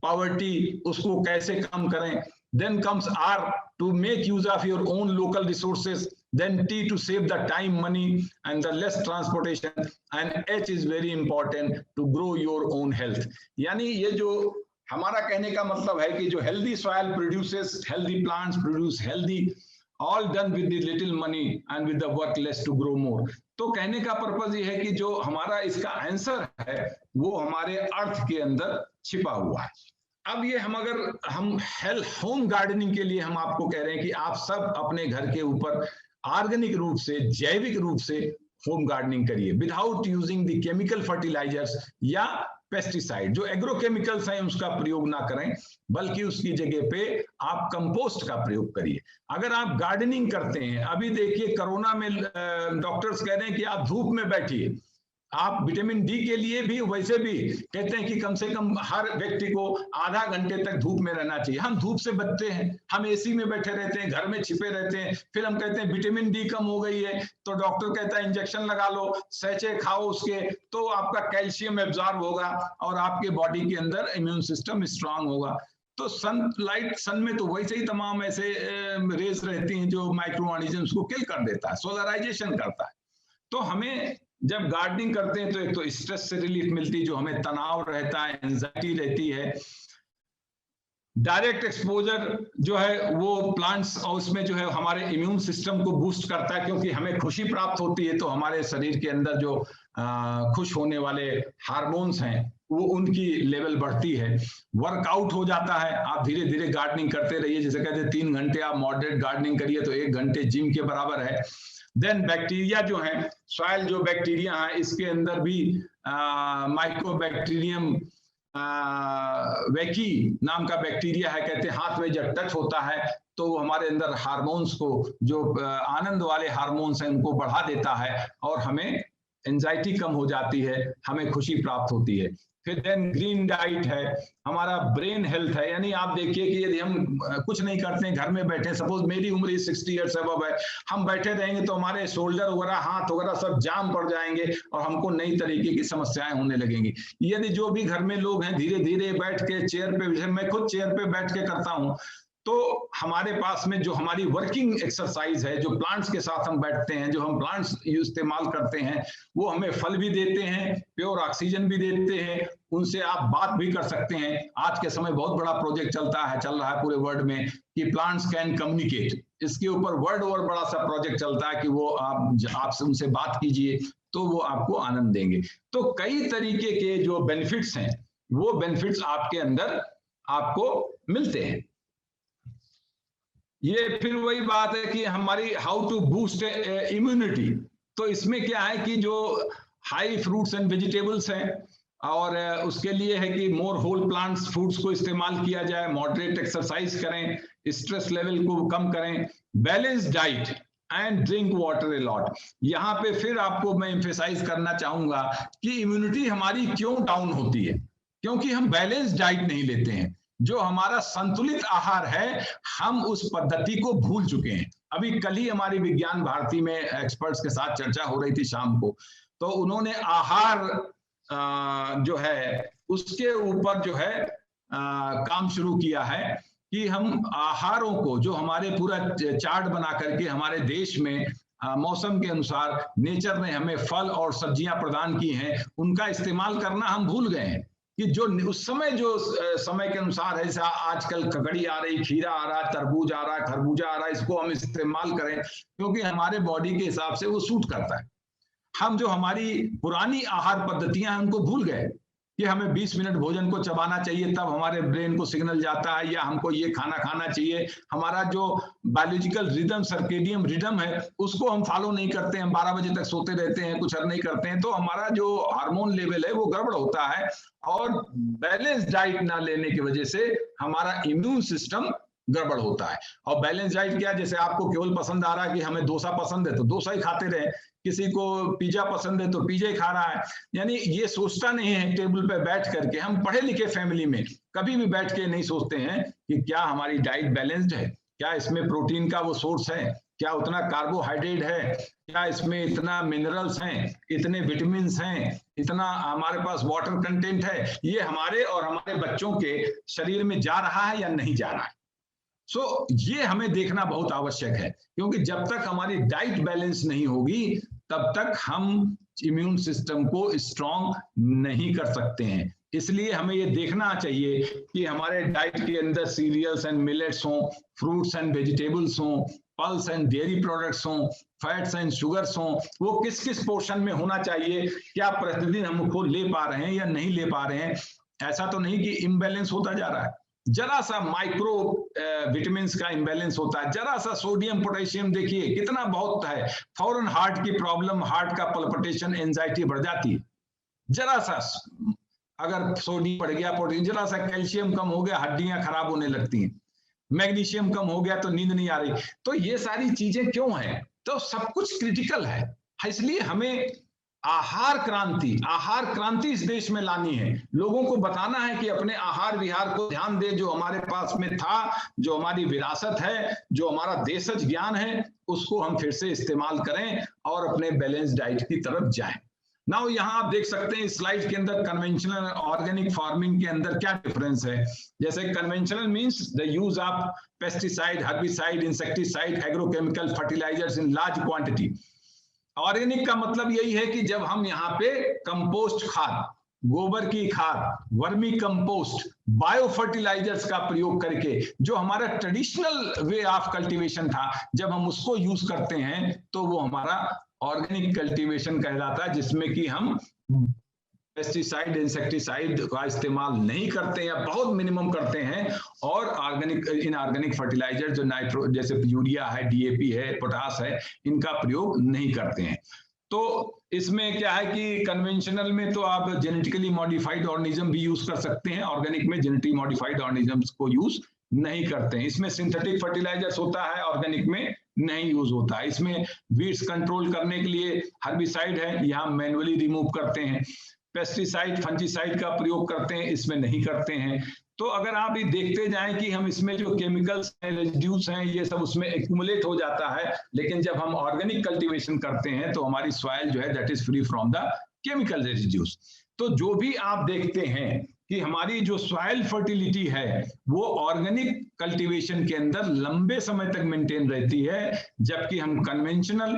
पॉवर्टी, उसको कैसे कम करें। Then comes R, to make use of your own local resources. Then T, to save the time, money and the less transportation. And H is very important, to grow your own health. यानी ये जो हमारा कहने का मतलब है कि जो healthy soil produces healthy plants, produce healthy, all done with the little money and with the work less to grow more. तो कहने का पर्पज ये है कि जो हमारा इसका आंसर है वो हमारे अर्थ के अंदर छिपा हुआ है। अब ये हम होम गार्डनिंग के लिए हम आपको कह रहे हैं कि आप सब अपने घर के ऊपर ऑर्गेनिक रूप से, जैविक रूप से होम गार्डनिंग करिए, without using the chemical fertilisers या पेस्टिसाइड। जो एग्रोकेमिकल्स हैं उसका प्रयोग ना करें, बल्कि उसकी जगह पे आप कंपोस्ट का प्रयोग करिए। अगर आप गार्डनिंग करते हैं, अभी देखिए कोरोना में डॉक्टर्स कह रहे हैं कि आप धूप में बैठिए, आप विटामिन डी के लिए भी वैसे भी कहते हैं कि कम से कम हर व्यक्ति को आधा घंटे तक धूप में रहना चाहिए। हम धूप से बचते हैं, हम एसी में बैठे रहते हैं, घर में छिपे रहते हैं, फिर हम कहते हैं विटामिन डी कम हो गई है तो डॉक्टर कहता है इंजेक्शन लगा लो, सहचे खाओ उसके, तो आपका कैल्शियम एब्जॉर्ब होगा और आपके बॉडी के अंदर इम्यून सिस्टम स्ट्रांग होगा। तो सनलाइट, सन में तो वैसे ही तमाम ऐसे रेज रहती हैं जो माइक्रो ऑर्गेनिजम्स को किल कर देता है, सोलराइजेशन करता है। तो हमें जब गार्डनिंग करते हैं तो एक तो स्ट्रेस से रिलीफ मिलती है, जो हमें तनाव रहता है, एंजाइटी रहती है। डायरेक्ट एक्सपोजर जो है वो प्लांट्स और उसमें जो है हमारे इम्यून सिस्टम को बूस्ट करता है, क्योंकि हमें खुशी प्राप्त होती है तो हमारे शरीर के अंदर जो खुश होने वाले हार्मोन्स हैं वो उनकी लेवल बढ़ती है। वर्कआउट हो जाता है, आप धीरे धीरे गार्डनिंग करते रहिए, जैसे कहते हैं 3 घंटे आप मॉडरेट गार्डनिंग करिए तो 1 घंटे जिम के बराबर है। देन बैक्टीरिया जो है, सॉइल जो बैक्टीरिया है इसके अंदर भी माइक्रोबैक्टीरियम वैकी नाम का बैक्टीरिया है, कहते हैं हाथ में जब टच होता है तो वो हमारे अंदर हार्मोन्स को, जो आनंद वाले हार्मोन्स हैं उनको बढ़ा देता है और हमें एंजाइटी कम हो जाती है, हमें खुशी प्राप्त होती है। फिर देन ग्रीन डाइट है, हमारा ब्रेन हेल्थ है, यानी आप देखिए कि यदि हम कुछ नहीं करते हैं, घर में बैठे, सपोज मेरी उम्र 60 ईयर्स अबव है, हम बैठे रहेंगे तो हमारे शोल्डर वगैरह, हाथ वगैरह सब जाम पड़ जाएंगे और हमको नई तरीके की समस्याएं होने लगेंगी। यदि जो भी घर में लोग हैं धीरे धीरे बैठ के चेयर पे, मैं खुद चेयर पे बैठ के करता हूँ, तो हमारे पास में जो हमारी वर्किंग एक्सरसाइज है, जो प्लांट्स के साथ हम बैठते हैं, जो हम प्लांट्स इस्तेमाल करते हैं, वो हमें फल भी देते हैं, प्योर ऑक्सीजन भी देते हैं, उनसे आप बात भी कर सकते हैं। आज के समय बहुत बड़ा प्रोजेक्ट चल रहा है पूरे वर्ल्ड में कि प्लांट्स कैन कम्युनिकेट, इसके ऊपर वर्ल्ड ओवर बड़ा सा प्रोजेक्ट चलता है कि वो आपसे उनसे बात कीजिए तो वो आपको आनंद देंगे। तो कई तरीके के जो बेनिफिट्स हैं वो बेनिफिट्स आपके अंदर आपको मिलते हैं। ये फिर वही बात है कि हमारी हाउ टू बूस्ट इम्यूनिटी, तो इसमें क्या है कि जो हाई फ्रूट्स एंड वेजिटेबल्स हैं और उसके लिए है कि मोर होल प्लांट्स फूड्स को इस्तेमाल किया जाए, मॉडरेट एक्सरसाइज करें, स्ट्रेस लेवल को कम करें, balance diet and drink water a lot. यहाँ पे फिर आपको मैं एम्फेसाइज करना चाहूंगा कि इम्यूनिटी हमारी क्यों डाउन होती है, क्योंकि हम बैलेंस डाइट नहीं लेते हैं। जो हमारा संतुलित आहार है हम उस पद्धति को भूल चुके हैं। अभी कल ही हमारी विज्ञान भारती में एक्सपर्ट्स के साथ चर्चा हो रही थी शाम को, तो उन्होंने आहार जो है उसके ऊपर जो है काम शुरू किया है कि हम आहारों को, जो हमारे पूरा चार्ट बना करके हमारे देश में मौसम के अनुसार नेचर ने हमें फल और सब्जियां प्रदान की हैं, उनका इस्तेमाल करना हम भूल गए हैं कि जो उस समय जो समय के अनुसार है, जैसे आजकल ककड़ी आ रही, खीरा आ रहा है, तरबूज आ रहा है, खरबूजा आ रहा है, इसको हम इस्तेमाल करें क्योंकि हमारे बॉडी के हिसाब से वो सूट करता है। हम जो हमारी पुरानी आहार पद्धतियां हैं उनको भूल गए कि हमें 20 मिनट भोजन को चबाना चाहिए, तब हमारे ब्रेन को सिग्नल जाता है, या हमको ये खाना खाना चाहिए। हमारा जो बायोलॉजिकल रिदम, सर्केडियम रिदम है, उसको हम फॉलो नहीं करते हैं, 12 बजे तक सोते रहते हैं, कुछ और नहीं करते हैं, तो हमारा जो हार्मोन लेवल है वो गड़बड़ होता है। और बैलेंस डाइट ना लेने की वजह से हमारा इम्यून सिस्टम गड़बड़ होता है। और बैलेंस डाइट क्या, जैसे आपको केवल पसंद आ रहा है कि हमें डोसा पसंद है तो डोसा ही खाते रहे, किसी को पिज्जा पसंद है तो पिज्जा ही खा रहा है, यानी ये सोचता नहीं है टेबल पे बैठ करके। हम पढ़े लिखे फैमिली में कभी भी बैठ के नहीं सोचते हैं कि क्या हमारी डाइट बैलेंस्ड है, क्या इसमें प्रोटीन का वो सोर्स है, क्या उतना कार्बोहाइड्रेट है, क्या इसमें इतना मिनरल्स हैं, इतने विटामिन हैं, इतना हमारे पास वाटर कंटेंट है, ये हमारे और हमारे बच्चों के शरीर में जा रहा है या नहीं जा रहा है। सो ये हमें देखना बहुत आवश्यक है, क्योंकि जब तक हमारी डाइट बैलेंस नहीं होगी तब तक हम इम्यून सिस्टम को स्ट्रांग नहीं कर सकते हैं। इसलिए हमें ये देखना चाहिए कि हमारे डाइट के अंदर सीरियल्स एंड मिलेट्स हों, फ्रूट्स एंड वेजिटेबल्स हों, पल्स एंड डेयरी प्रोडक्ट्स हों, फैट्स एंड शुगर्स हों, वो किस किस पोर्शन में होना चाहिए, क्या प्रतिदिन हम उसको ले पा रहे हैं या नहीं ले पा रहे हैं। ऐसा तो नहीं कि इम्बैलेंस होता जा रहा है, जरा सा माइक्रो विटामिन का इम्बैलेंस होता है, जरा सा सोडियम पोटेशियम देखिए कितना बहुत है, फौरन हार्ट की प्रॉब्लम, हार्ट का पल्पिटेशन, एंजाइटी बढ़ जाती है। जरा सा अगर सोडियम बढ़ गया, प्रोटीन, जरा सा कैल्शियम कम हो गया, हड्डियां खराब होने लगती हैं, मैग्नीशियम कम हो गया तो नींद नहीं आ रही। तो ये सारी चीजें क्यों है, तो सब कुछ क्रिटिकल है। इसलिए हमें आहार क्रांति इस देश में लानी है। लोगों को बताना है कि अपने आहार विहार को ध्यान दे, जो हमारे पास में था, जो हमारी विरासत है, जो हमारा देशज ज्ञान है, उसको हम फिर से इस्तेमाल करें और अपने बैलेंस डाइट की तरफ जाएं। नाउ यहाँ आप देख सकते हैं इस स्लाइड के अंदर कन्वेंशनल ऑर्गेनिक फार्मिंग के अंदर क्या डिफरेंस है। जैसे conventional means the use of pesticide, herbicide, insecticide, agrochemical fertilisers in large quantity. Organic का मतलब यही है कि जब हम यहाँ पे कंपोस्ट खाद, गोबर की खाद, वर्मी कंपोस्ट, बायो फर्टिलाइजर्स का प्रयोग करके, जो हमारा ट्रेडिशनल वे ऑफ कल्टीवेशन था, जब हम उसको यूज करते हैं तो वो हमारा ऑर्गेनिक कल्टीवेशन कहलाता है, जिसमें कि हम पेस्टिसाइड, इंसेक्टिसाइड का इस्तेमाल नहीं करते हैं, बहुत मिनिमम करते हैं, और ऑर्गेनिक, इनऑर्गेनिक फर्टिलाइजर जो नाइट्रो, जैसे यूरिया है, डीएपी है, पोटास है, इनका प्रयोग नहीं करते हैं। तो इसमें क्या है कि कन्वेंशनल में तो आप जेनेटिकली मॉडिफाइड ऑर्गेनिज्म भी यूज कर सकते हैं, ऑर्गेनिक में जेनेटिकली मॉडिफाइड ऑर्गेनिजम्स को यूज नहीं करते हैं। इसमें सिंथेटिक फर्टिलाइजर्स होता है, ऑर्गेनिक में नहीं यूज होता है। इसमें वीड्स कंट्रोल करने के लिए हर्बिसाइड है, यहाँ मैनुअली रिमूव करते हैं। पेस्टिसाइड, फंजीसाइड का प्रयोग करते हैं, इसमें नहीं करते हैं। तो अगर आप ये देखते जाएं कि हम इसमें जो केमिकल्स हैं, रेजिड्यूज हैं, ये सब उसमें एक्यूमुलेट हो जाता है, लेकिन जब हम ऑर्गेनिक कल्टीवेशन करते हैं तो हमारी सॉइल जो है that is free from the chemical residues. तो जो भी आप देखते हैं कि हमारी जो सॉइल फर्टिलिटी है वो ऑर्गेनिक कल्टीवेशन के अंदर लंबे समय तक मेंटेन रहती है, जबकि हम कन्वेंशनल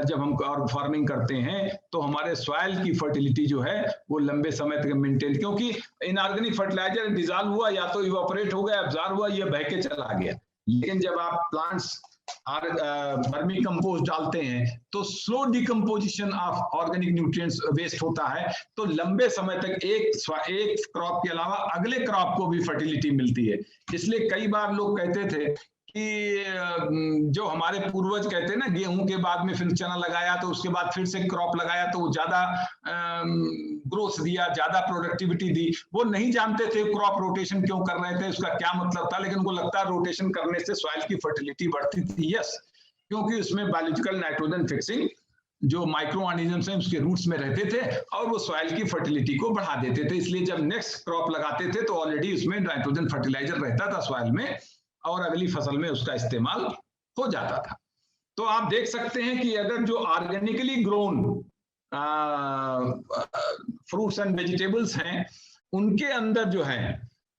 जब हम फार्मिंग करते हैं तो हमारे सॉइल की फर्टिलिटी जो है वो लंबे समय तक मेंटेन, क्योंकि इनऑर्गेनिक फर्टिलाइजर डिसॉल्व हुआ, या तो इवापोरेट हो गया, एब्जॉर्ब हुआ, ये बह के चला गया। लेकिन जब आप प्लांट्स वर्मी कंपोस्ट डालते हैं तो slow decomposition of organic nutrients waste होता है, तो लंबे समय तक एक क्रॉप के अलावा अगले क्रॉप को भी फर्टिलिटी मिलती है। इसलिए कई बार लोग कहते थे कि जो हमारे पूर्वज कहते हैं ना, गेहूं के बाद में फिर चना लगाया तो उसके बाद फिर से क्रॉप लगाया तो वो ज्यादा ग्रोथ दिया, ज्यादा प्रोडक्टिविटी दी। वो नहीं जानते थे क्रॉप रोटेशन क्यों कर रहे थे, उसका क्या मतलब था, लेकिन उनको लगता है रोटेशन करने से सॉइल की फर्टिलिटी बढ़ती थी। यस, क्योंकि उसमें बायोलॉजिकल नाइट्रोजन फिक्सिंग जो माइक्रो ऑर्गेनिजम्स हैं उसके रूट्स में रहते थे और वो सॉइल की फर्टिलिटी को बढ़ा देते थे। इसलिए जब नेक्स्ट क्रॉप लगाते थे तो ऑलरेडी उसमें नाइट्रोजन फर्टिलाइजर रहता था सॉइल में और अगली फसल में उसका इस्तेमाल हो जाता था। तो आप देख सकते हैं कि अगर जो organically grown fruits and vegetables हैं उनके अंदर जो है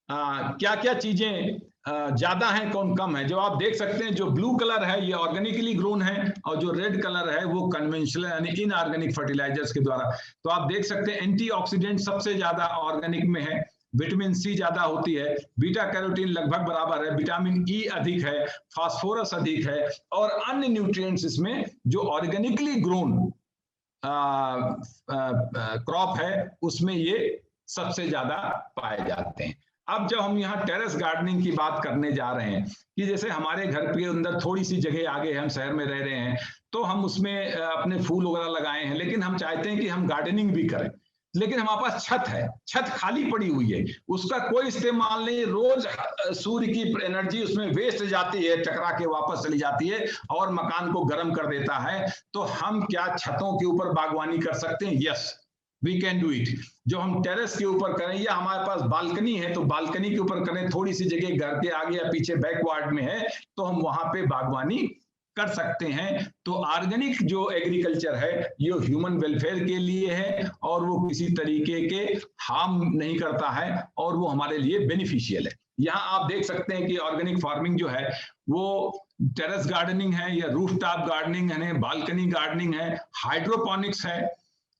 क्या क्या चीजें ज्यादा है कौन कम है। जो आप देख सकते हैं, जो ब्लू कलर है ये ऑर्गेनिकली ग्रोन है, और जो रेड कलर है वो कन्वेंशनल यानी इनऑर्गेनिक फर्टिलाइजर्स के द्वारा। तो आप देख सकते हैं एंटीऑक्सीडेंट सबसे ज्यादा ऑर्गेनिक में है, विटामिन सी ज्यादा होती है, बीटा कैरोटीन लगभग बराबर है, विटामिन ई अधिक है, फास्फोरस अधिक है, और अन्य न्यूट्रिएंट्स इसमें जो ऑर्गेनिकली ग्रोन क्रॉप है उसमें ये सबसे ज्यादा पाए जाते हैं। अब जब हम यहाँ टेरेस गार्डनिंग की बात करने जा रहे हैं कि जैसे हमारे घर के अंदर थोड़ी सी जगह आगे है, हम शहर में रह रहे हैं, तो हम उसमें अपने फूल वगैरह लगाए हैं, लेकिन हम चाहते हैं कि हम गार्डनिंग भी करें, लेकिन हमारे पास छत है, छत खाली पड़ी हुई है, उसका कोई इस्तेमाल नहीं, रोज सूर्य की एनर्जी उसमें वेस्ट जाती है, टकरा के वापस चली जाती है और मकान को गर्म कर देता है। तो हम क्या छतों के ऊपर बागवानी कर सकते हैं? Yes, we can do it. जो हम टेरेस के ऊपर करें, या हमारे पास बालकनी है तो बालकनी के ऊपर करें, थोड़ी सी जगह घर के आगे या पीछे बैकवार्ड में है तो हम वहां पे बागवानी कर सकते हैं। तो ऑर्गेनिक जो एग्रीकल्चर है ये ह्यूमन वेलफेयर के लिए है, और वो किसी तरीके के हार्म नहीं करता है, और वो हमारे लिए बेनिफिशियल है। यहाँ आप देख सकते हैं कि ऑर्गेनिक फार्मिंग जो है वो टेरेस गार्डनिंग है, या रूफटॉप गार्डनिंग है, बालकनी गार्डनिंग है, हाइड्रोपोनिक्स है,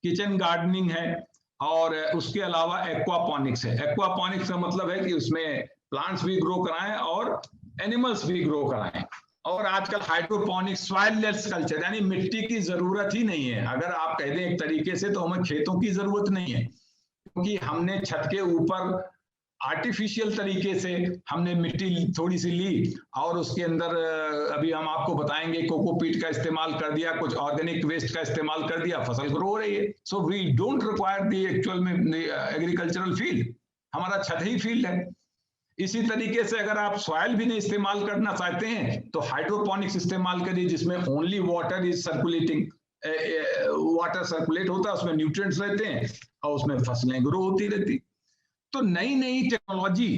किचन गार्डनिंग है, और उसके अलावा एक्वापोनिक्स है। एक्वापोनिक्स का मतलब है कि उसमें प्लांट्स भी ग्रो कराएं और एनिमल्स भी ग्रो कराएं। और आजकल हाइड्रोपोनिक्स सॉइललेस कल्चर, यानी मिट्टी की जरूरत ही नहीं है। अगर आप कह दें एक तरीके से तो हमें खेतों की जरूरत नहीं है, क्योंकि हमने छत के ऊपर आर्टिफिशियल तरीके से हमने मिट्टी थोड़ी सी ली और उसके अंदर अभी हम आपको बताएंगे कोकोपीट का इस्तेमाल कर दिया, कुछ ऑर्गेनिक वेस्ट का इस्तेमाल कर दिया, फसल ग्रो हो रही है। So we don't require the actual में एग्रीकल्चरल फील्ड, हमारा छत ही फील्ड है। इसी तरीके से अगर आप सॉइल भी नहीं इस्तेमाल करना चाहते हैं तो हाइड्रोपोनिक्स इस्तेमाल करिए, जिसमें only water is circulating, water circulate होता है, उसमें न्यूट्रिएंट्स रहते हैं और उसमें फसलें ग्रो होती रहती। तो नई नई टेक्नोलॉजी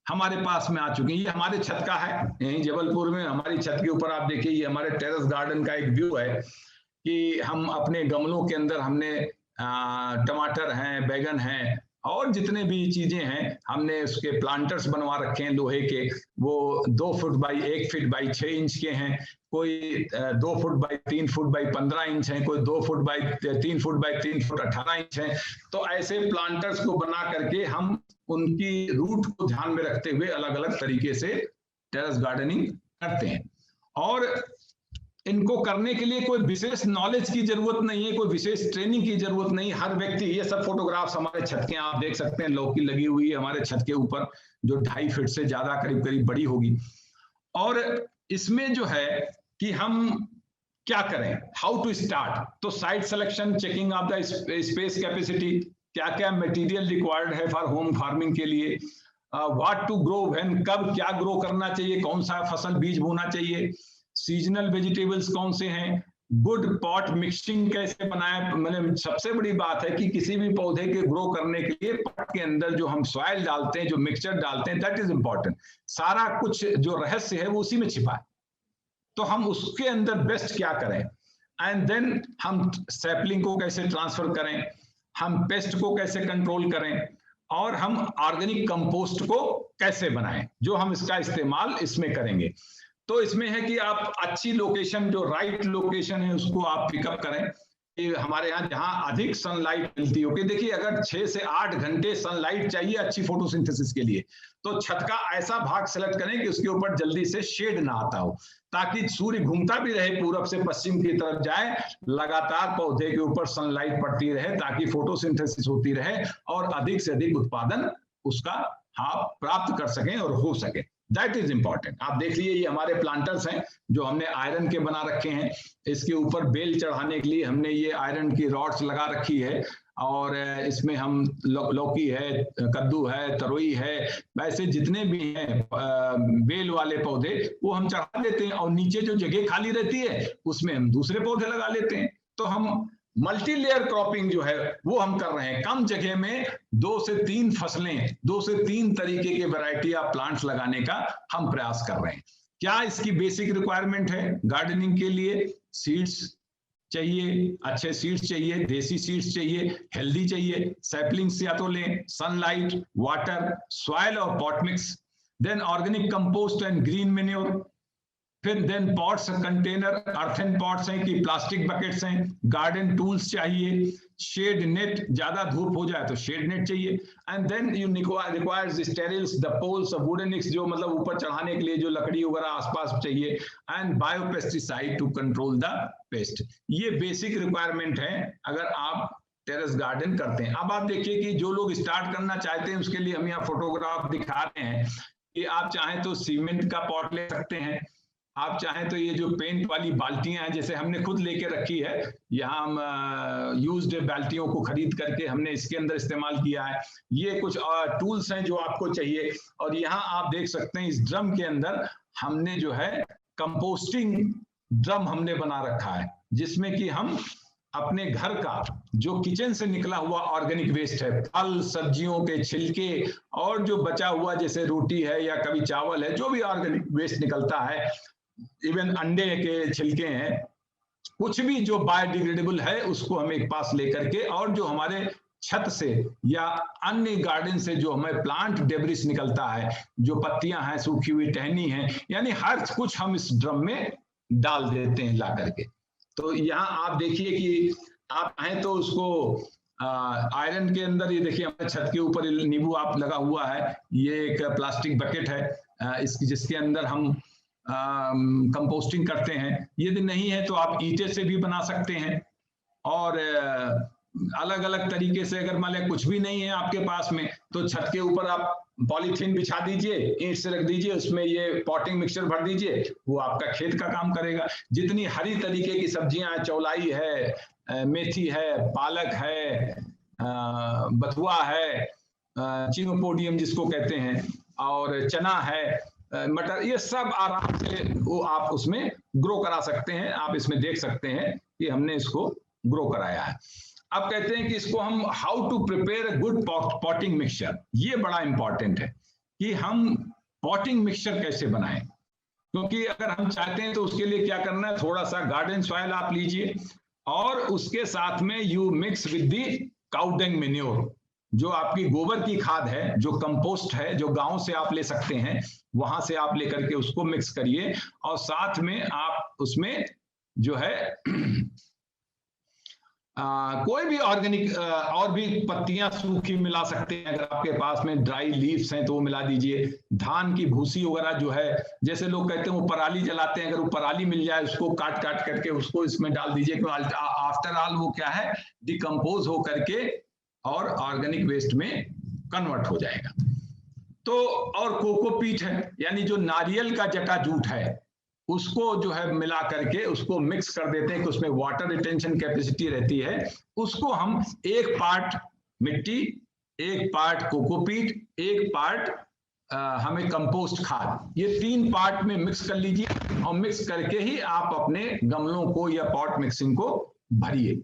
हमारे पास में आ चुकी है। ये हमारे छत का है, यहीं जबलपुर में हमारी छत के ऊपर आप देखिए, ये हमारे टेरेस गार्डन का एक व्यू है कि हम अपने गमलों के अंदर हमने टमाटर हैं, बैगन हैं, और जितने भी चीजें हैं हमने उसके प्लांटर्स बनवा रखे हैं लोहे के। वो 2 foot by 1 feet by 6 inch के हैं, कोई 2 foot by 3 foot by 15 inch है, कोई 2 foot by 3 foot by 3 foot 18 inch है। तो ऐसे प्लांटर्स को बना करके हम उनकी रूट को ध्यान में रखते हुए अलग अलग तरीके से टेरेस गार्डनिंग करते हैं। और इनको करने के लिए कोई विशेष नॉलेज की जरूरत नहीं है, कोई विशेष ट्रेनिंग की जरूरत नहीं। हर व्यक्ति, ये सब फोटोग्राफ्स हमारे छत के आप देख सकते हैं, लौकी लगी हुई है हमारे छत के ऊपर जो 2.5 फीट से ज्यादा करीब करीब बड़ी होगी। और इसमें जो है कि हम क्या करें, हाउ टू स्टार्ट, तो site selection, checking of the space capacity, क्या क्या मटेरियल रिक्वायर्ड है फॉर होम फार्मिंग के लिए, व्हाट टू ग्रो व्हेन, कब क्या ग्रो करना चाहिए, कौन सा फसल बीज बोना चाहिए, सीजनल वेजिटेबल्स कौन से हैं, गुड पॉट मिक्सिंग कैसे बनाएं। मैंने सबसे बड़ी बात है कि किसी भी पौधे के ग्रो करने के लिए पॉट के अंदर जो हम सॉइल डालते हैं, जो मिक्सचर डालते हैं, दैट इज इंपॉर्टेंट। सारा कुछ जो रहस्य है वो उसी में छिपा है। तो हम उसके अंदर बेस्ट क्या करें, एंड देन हम सैपलिंग को कैसे ट्रांसफर करें, हम पेस्ट को कैसे कंट्रोल करें, और हम ऑर्गेनिक कंपोस्ट को कैसे बनाएं, जो हम इसका इस्तेमाल इसमें करेंगे। तो इसमें है कि आप अच्छी लोकेशन, जो राइट लोकेशन है उसको आप पिकअप करें। हमारे यहाँ जहाँ अधिक सनलाइट मिलती हो, कि देखिए अगर 6 से 8 घंटे सनलाइट चाहिए अच्छी फोटोसिंथेसिस के लिए, तो छत का ऐसा भाग सेलेक्ट करें कि उसके ऊपर जल्दी से शेड ना आता हो, ताकि सूर्य घूमता भी रहे पूरब से पश्चिम की तरफ जाए, लगातार पौधे के ऊपर सनलाइट पड़ती रहे, ताकि फोटोसिंथेसिस होती रहे और अधिक से अधिक उत्पादन उसका प्राप्त कर सकें और हो सके। That is important. आप देख लीजिए, ये हमारे प्लांटर्स हैं जो हमने आयरन के बना रखे हैं। इसके ऊपर बेल चढ़ाने के लिए हमने ये आयरन की रॉड्स लगा रखी है, और इसमें हम लौकी है, कद्दू है, तरोई है, वैसे जितने भी हैं बेल वाले पौधे वो हम चढ़ा देते हैं, और नीचे जो जगह खाली रहती है उसमें हम दूसरे पौधे लगा लेते हैं। तो हम मल्टी लेयर क्रॉपिंग जो है वो हम कर रहे हैं, कम जगह में 2 से 3 फसलें, 2 से 3 तरीके के वैरायटी ऑफ प्लांट्स लगाने का हम प्रयास कर रहे हैं। क्या इसकी बेसिक रिक्वायरमेंट है गार्डनिंग के लिए? सीड्स चाहिए, अच्छे सीड्स चाहिए, देसी सीड्स चाहिए, हेल्दी चाहिए, सैपलिंग्स या तो लें, सनलाइट, वाटर, सॉइल और pot mix. Then organic compost and green manure, फिर then pots, container, earthen pots हैं कि प्लास्टिक बकेट्स हैं, गार्डन टूल्स चाहिए, शेड नेट, ज्यादा धूप हो जाए तो शेड नेट चाहिए, एंड देन यू रिक्वायर्स स्टेरिल्स, द पोल्स, वुडन, जो मतलब ऊपर चढ़ाने के लिए जो लकड़ी वगैरह आसपास चाहिए, and biopesticide to control the pest. ये बेसिक रिक्वायरमेंट है अगर आप टेरेस गार्डन करते हैं। अब आप देखिए कि जो लोग स्टार्ट करना चाहते हैं उसके लिए हम यहाँ फोटोग्राफ दिखा रहे हैं कि आप चाहें तो सीमेंट का पॉट ले सकते हैं, आप चाहें तो ये जो पेंट वाली बाल्टियां हैं, जैसे हमने खुद लेके रखी है, यहाँ हम यूज्ड बाल्टियों को खरीद करके हमने इसके अंदर इस्तेमाल किया है। ये कुछ टूल्स हैं जो आपको चाहिए। और यहाँ आप देख सकते हैं इस ड्रम के अंदर हमने जो है कंपोस्टिंग ड्रम हमने बना रखा है, जिसमें कि हम अपने घर का जो किचन से निकला हुआ ऑर्गेनिक वेस्ट है, फल सब्जियों के छिलके और जो बचा हुआ जैसे रोटी है या कभी चावल है, जो भी ऑर्गेनिक वेस्ट निकलता है, इवन अंडे के छिलके हैं, कुछ भी जो बायोडिग्रेडेबल है उसको हम एक पास लेकर के, और जो हमारे छत से या अन्य गार्डन से जो हमें प्लांट डेब्रिस निकलता है, जो पत्तियां हैं, सूखी हुई टहनी है, यानी हर कुछ हम इस ड्रम में डाल देते हैं ला करके। तो यहाँ आप देखिए कि आप चाहें तो उसको आयरन के अंदर, ये देखिए हमारे छत के ऊपर नींबू आप लगा हुआ है, ये एक प्लास्टिक बकेट है इसकी, जिसके अंदर हम कंपोस्टिंग करते हैं। यदि नहीं है तो आप ईंटे से भी बना सकते हैं, और अलग अलग तरीके से अगर मान लें कुछ भी नहीं है आपके पास में, तो छत के ऊपर आप पॉलीथीन बिछा दीजिए, ईंट से रख दीजिए, उसमें ये पॉटिंग मिक्सचर भर दीजिए, वो आपका खेत का काम करेगा। जितनी हरी तरीके की सब्जियां हैं, चौलाई है, मेथी है, पालक है, बथुआ है, चिनोपोडियम जिसको कहते हैं, और चना है, मटर, ये सब आराम से वो आप उसमें ग्रो करा सकते हैं। आप इसमें देख सकते हैं कि हमने इसको ग्रो कराया है। अब कहते हैं कि इसको हम how to prepare a good potting mixture, ये बड़ा इंपॉर्टेंट है कि हम पॉटिंग मिक्सचर कैसे बनाएं, क्योंकि अगर हम चाहते हैं तो उसके लिए क्या करना है, थोड़ा सा गार्डन सॉइल आप लीजिए और उसके साथ में you mix with the cow dung manure, जो आपकी गोबर की खाद है, जो कंपोस्ट है, जो गांव से आप ले सकते हैं, वहां से आप लेकर के उसको मिक्स करिए, और साथ में आप उसमें जो है कोई भी ऑर्गेनिक और भी पत्तियां सूखी मिला सकते हैं। अगर आपके पास में ड्राई लीव्स हैं तो वो मिला दीजिए। धान की भूसी वगैरह जो है, जैसे लोग कहते हैं वो पराली जलाते हैं, अगर वो पराली मिल जाए उसको काट काट करके उसको इसमें डाल दीजिए। आफ्टर ऑल वो क्या है, डिकम्पोज हो करके और ऑर्गेनिक वेस्ट में कन्वर्ट हो जाएगा। तो और कोकोपीट है, यानी जो नारियल का जटा जूट है, उसको जो है मिला करके उसको मिक्स कर देते हैं कि उसमें वाटर रिटेंशन कैपेसिटी रहती है। उसको हम 1 पार्ट मिट्टी, 1 पार्ट कोकोपीट, 1 पार्ट हमें कंपोस्ट खाद, ये 3 पार्ट में मिक्स कर लीजिए, और मिक्स करके ही आप अपने गमलों को या पॉट मिक्सिंग को भरिए।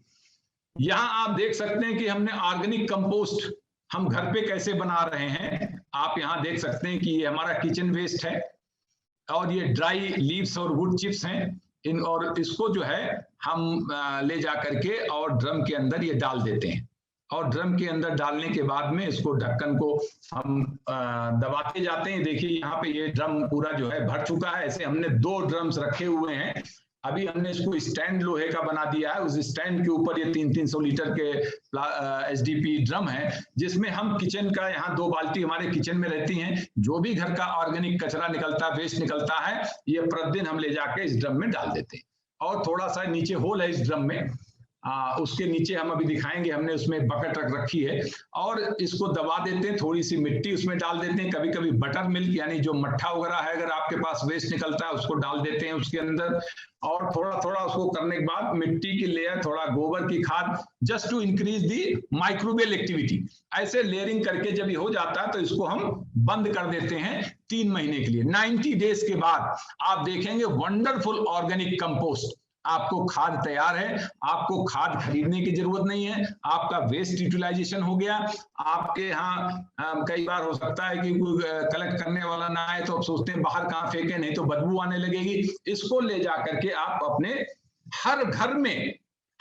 यहाँ आप देख सकते हैं कि हमने ऑर्गेनिक कंपोस्ट हम घर पे कैसे बना रहे हैं। आप यहाँ देख सकते हैं कि ये हमारा किचन वेस्ट है, और ये ड्राई लीव्स और वुड चिप्स हैं और इसको जो है हम ले जा करके और ड्रम के अंदर ये डाल देते हैं, और ड्रम के अंदर डालने के बाद में इसको ढक्कन को हम दबाते जाते हैं। देखिए यहाँ पे ये ड्रम पूरा जो है भर चुका है। ऐसे हमने 2 ड्रम्स रखे हुए हैं। अभी हमने इसको स्टैंड लोहे का बना दिया है, उस स्टैंड के ऊपर ये 300 लीटर के एसडीपी ड्रम है, जिसमें हम किचन का, यहाँ 2 बाल्टी हमारे किचन में रहती हैं, जो भी घर का ऑर्गेनिक कचरा निकलता है, वेस्ट निकलता है, ये प्रतिदिन हम ले जाके इस ड्रम में डाल देते हैं। और थोड़ा सा नीचे होल है इस ड्रम में, उसके नीचे हम अभी दिखाएंगे, हमने उसमें बकेट रख रखी है, और इसको दबा देते हैं, थोड़ी सी मिट्टी उसमें डाल देते हैं, कभी कभी बटर मिल्क यानी जो मट्ठा वगैरह है अगर आपके पास वेस्ट निकलता है उसको डाल देते हैं उसके अंदर, और थोड़ा थोड़ा उसको करने के बाद मिट्टी की लेयर, थोड़ा गोबर की खाद, just to increase the microbial activity. ऐसे लेयरिंग करके जब ये हो जाता है तो इसको हम बंद कर देते हैं 3 महीने के लिए। 90 डेज के बाद आप देखेंगे वंडरफुल ऑर्गेनिक कंपोस्ट, आपको खाद तैयार है, आपको खाद खरीदने की जरूरत नहीं है, आपका वेस्ट यूटिलाइजेशन हो गया। आपके यहाँ कई बार हो सकता है कि कोई कलेक्ट करने वाला ना आए तो आप सोचते हैं बाहर कहाँ फेंके, नहीं तो बदबू आने लगेगी। इसको ले जा करके आप अपने हर घर में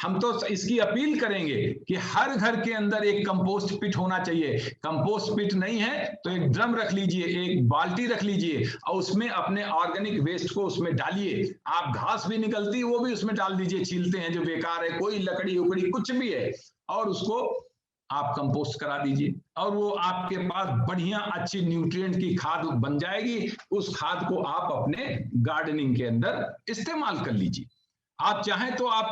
हम तो इसकी अपील करेंगे कि हर घर के अंदर एक कंपोस्ट पिट होना चाहिए। कंपोस्ट पिट नहीं है तो एक ड्रम रख लीजिए, एक बाल्टी रख लीजिए और उसमें अपने ऑर्गेनिक वेस्ट को उसमें डालिए। आप घास भी निकलती है वो भी उसमें डाल दीजिए, छीलते हैं जो बेकार है, कोई लकड़ी उकड़ी कुछ भी है, और उसको आप कंपोस्ट करा दीजिए और वो आपके पास बढ़िया अच्छी न्यूट्रिएंट की खाद बन जाएगी। उस खाद को आप अपने गार्डनिंग के अंदर इस्तेमाल कर लीजिए। आप चाहें तो आप